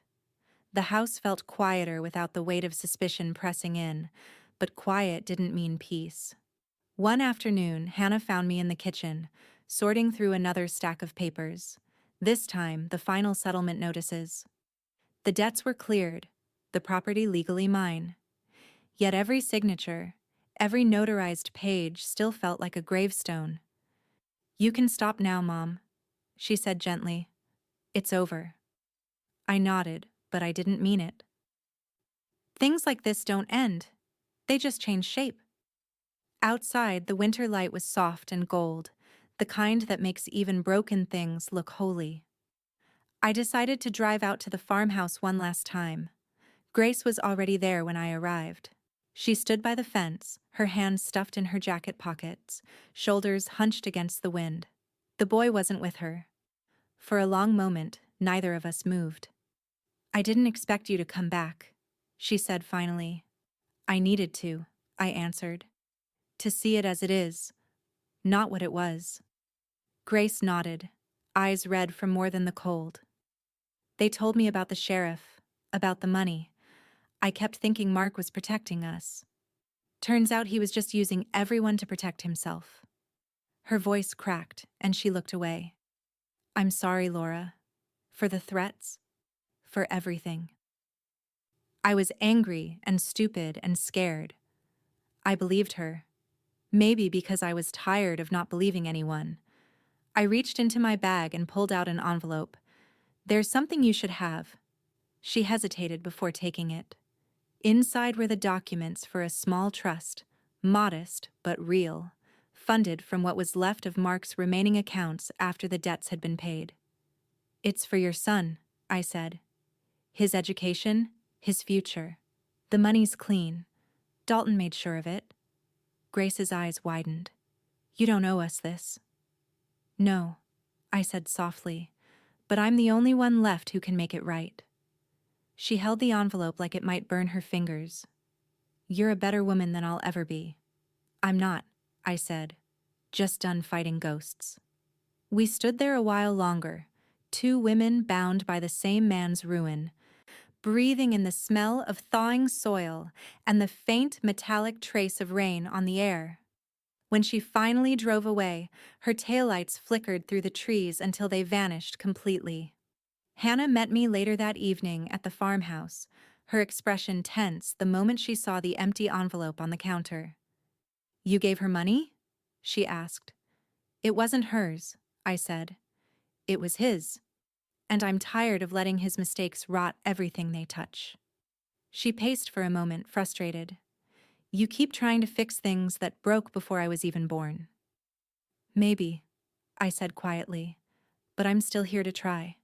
The house felt quieter without the weight of suspicion pressing in, but quiet didn't mean peace. One afternoon, Hannah found me in the kitchen, sorting through another stack of papers. This time, the final settlement notices. The debts were cleared, the property legally mine. Yet every signature, every notarized page still felt like a gravestone. You can stop now, Mom, she said gently. It's over. I nodded, but I didn't mean it. Things like this don't end. They just change shape. Outside, the winter light was soft and gold. the kind that makes even broken things look holy. I decided to drive out to the farmhouse one last time. Grace was already there when I arrived. She stood by the fence, her hands stuffed in her jacket pockets, shoulders hunched against the wind. The boy wasn't with her. For a long moment, neither of us moved. "I didn't expect you to come back," she said finally. "I needed to," I answered. "To see it as it is, not what it was." Grace nodded, eyes red from more than the cold. "They told me about the sheriff, about the money. I kept thinking Mark was protecting us. Turns out he was just using everyone to protect himself." Her voice cracked, and she looked away. "I'm sorry, Laura. For the threats. For everything." I was angry and stupid and scared. I believed her. Maybe because I was tired of not believing anyone. I reached into my bag and pulled out an envelope. "There's something you should have." She hesitated before taking it. Inside were the documents for a small trust, modest but real, funded from what was left of Mark's remaining accounts after the debts had been paid. "It's for your son," I said. "His education, his future. The money's clean. Dalton made sure of it." Grace's eyes widened. "You don't owe us this." "No," I said softly, "but I'm the only one left who can make it right." She held the envelope like it might burn her fingers. "You're a better woman than I'll ever be." "I'm not," I said, "just done fighting ghosts." We stood there a while longer, two women bound by the same man's ruin, breathing in the smell of thawing soil and the faint metallic trace of rain on the air. When she finally drove away, her taillights flickered through the trees until they vanished completely. Hannah met me later that evening at the farmhouse, her expression tense the moment she saw the empty envelope on the counter. "You gave her money?" she asked. "It wasn't hers," I said. "It was his. And I'm tired of letting his mistakes rot everything they touch." She paced for a moment, frustrated. "You keep trying to fix things that broke before I was even born." "Maybe," I said quietly, "but I'm still here to try."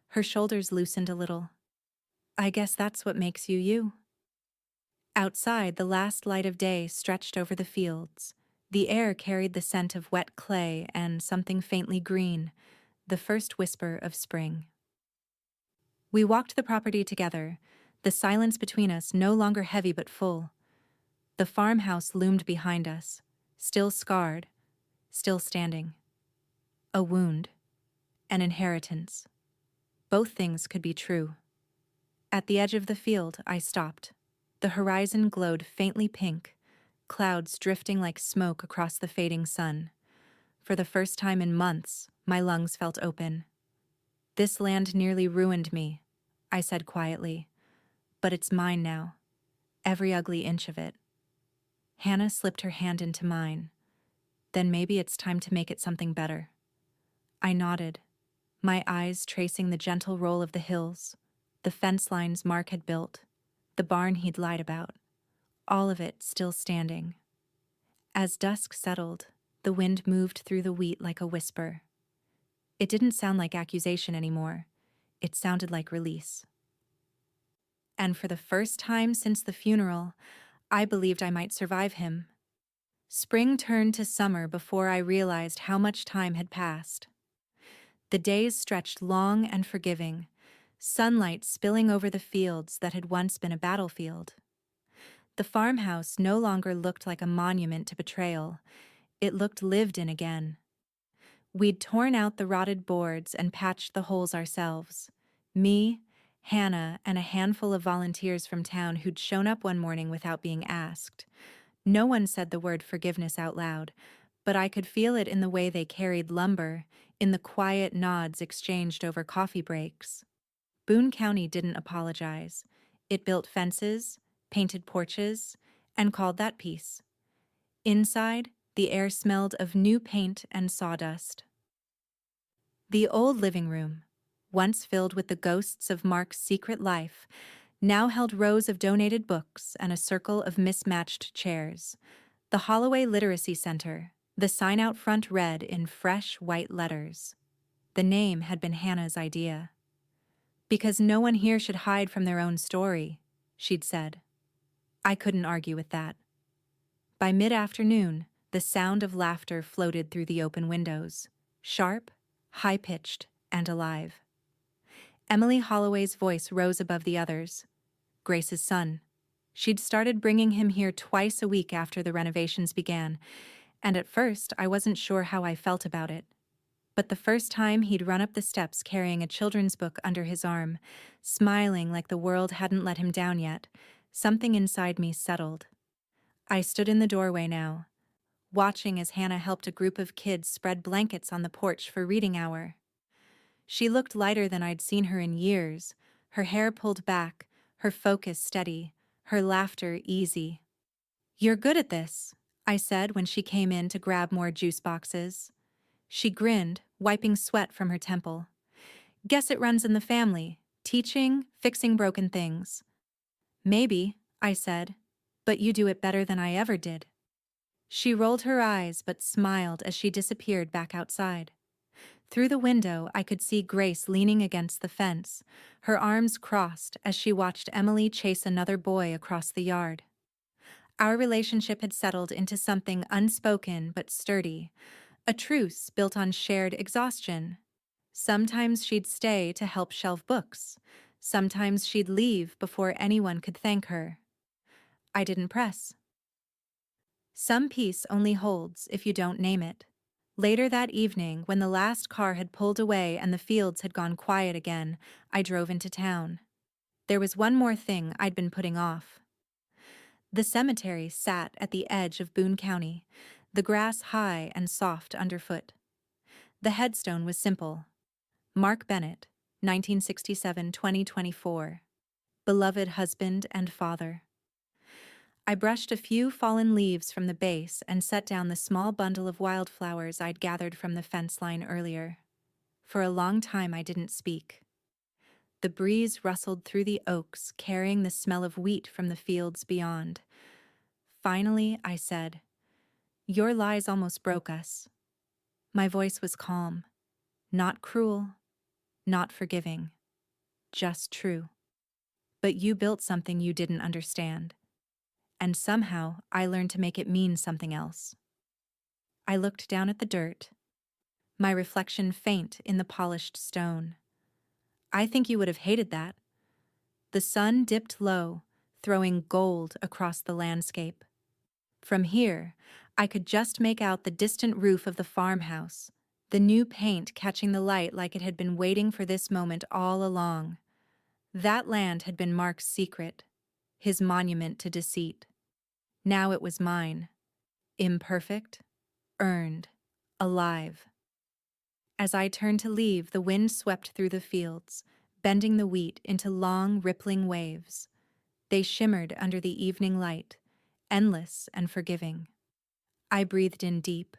Her shoulders loosened a little. "I guess that's what makes you you." Outside, the last light of day stretched over the fields. The air carried the scent of wet clay and something faintly green, the first whisper of spring. We walked the property together, the silence between us no longer heavy but full. The farmhouse loomed behind us, still scarred, still standing. A wound, an inheritance. Both things could be true. At the edge of the field, I stopped. The horizon glowed faintly pink, clouds drifting like smoke across the fading sun. For the first time in months, my lungs felt open. "This land nearly ruined me," I said quietly, "but it's mine now, every ugly inch of it." Hannah slipped her hand into mine. "Then maybe it's time to make it something better." I nodded, my eyes tracing the gentle roll of the hills, the fence lines Mark had built, the barn he'd lied about, all of it still standing. As dusk settled, the wind moved through the wheat like a whisper. It didn't sound like accusation anymore. It sounded like release. And for the first time since the funeral, I believed I might survive him. Spring turned to summer before I realized how much time had passed. The days stretched long and forgiving, sunlight spilling over the fields that had once been a battlefield. The farmhouse no longer looked like a monument to betrayal. It looked lived in again. We'd torn out the rotted boards and patched the holes ourselves. Me, Hannah, and a handful of volunteers from town who'd shown up one morning without being asked. No one said the word forgiveness out loud, but I could feel it in the way they carried lumber, in the quiet nods exchanged over coffee breaks. Boone County didn't apologize. It built fences, painted porches, and called that peace. Inside, the air smelled of new paint and sawdust. The old living room, once filled with the ghosts of Mark's secret life, now held rows of donated books and a circle of mismatched chairs. The Holloway Literacy Center, The sign out front read in fresh white letters. The name had been Hannah's idea. "Because no one here should hide from their own story," she'd said. I couldn't argue with that. By mid-afternoon, the sound of laughter floated through the open windows, sharp, high-pitched, and alive. Emily Holloway's voice rose above the others. Grace's son. She'd started bringing him here twice a week after the renovations began, and at first I wasn't sure how I felt about it. But the first time he'd run up the steps carrying a children's book under his arm, smiling like the world hadn't let him down yet, something inside me settled. I stood in the doorway now, watching as Hannah helped a group of kids spread blankets on the porch for reading hour. She looked lighter than I'd seen her in years, her hair pulled back, her focus steady, her laughter easy. "You're good at this," I said when she came in to grab more juice boxes. She grinned, wiping sweat from her temple. "Guess it runs in the family, teaching, fixing broken things." "Maybe," I said, "but you do it better than I ever did." She rolled her eyes but smiled as she disappeared back outside. Through the window, I could see Grace leaning against the fence, her arms crossed as she watched Emily chase another boy across the yard. Our relationship had settled into something unspoken but sturdy, a truce built on shared exhaustion. Sometimes she'd stay to help shelve books. Sometimes she'd leave before anyone could thank her. I didn't press. Some peace only holds if you don't name it. Later that evening, when the last car had pulled away and the fields had gone quiet again, I drove into town. There was one more thing I'd been putting off. The cemetery sat at the edge of Boone County, the grass high and soft underfoot. The headstone was simple. Mark Bennett, 1967-2024. Beloved husband and father. I brushed a few fallen leaves from the base and set down the small bundle of wildflowers I'd gathered from the fence line earlier. For a long time I didn't speak. The breeze rustled through the oaks, carrying the smell of wheat from the fields beyond. Finally, I said, "Your lies almost broke us." My voice was calm, not cruel, not forgiving, just true. But you built something you didn't understand, and somehow I learned to make it mean something else. I looked down at the dirt, my reflection faint in the polished stone. I think you would have hated that. The sun dipped low, throwing gold across the landscape. From here, I could just make out the distant roof of the farmhouse, the new paint catching the light like it had been waiting for this moment all along. That land had been Mark's secret, his monument to deceit. Now it was mine, imperfect, earned, alive. As I turned to leave, the wind swept through the fields, bending the wheat into long, rippling waves. They shimmered under the evening light, endless and forgiving. I breathed in deep.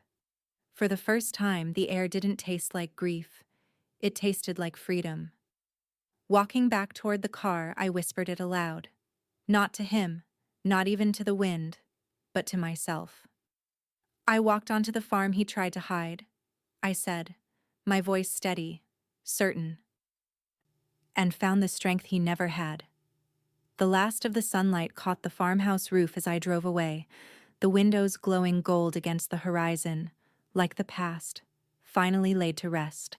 For the first time, the air didn't taste like grief. It tasted like freedom. Walking back toward the car, I whispered it aloud. Not to him, not even to the wind, but to myself. I walked onto the farm he tried to hide. I said, my voice steady, certain, and found the strength he never had. The last of the sunlight caught the farmhouse roof as I drove away, the windows glowing gold against the horizon, like the past, finally laid to rest.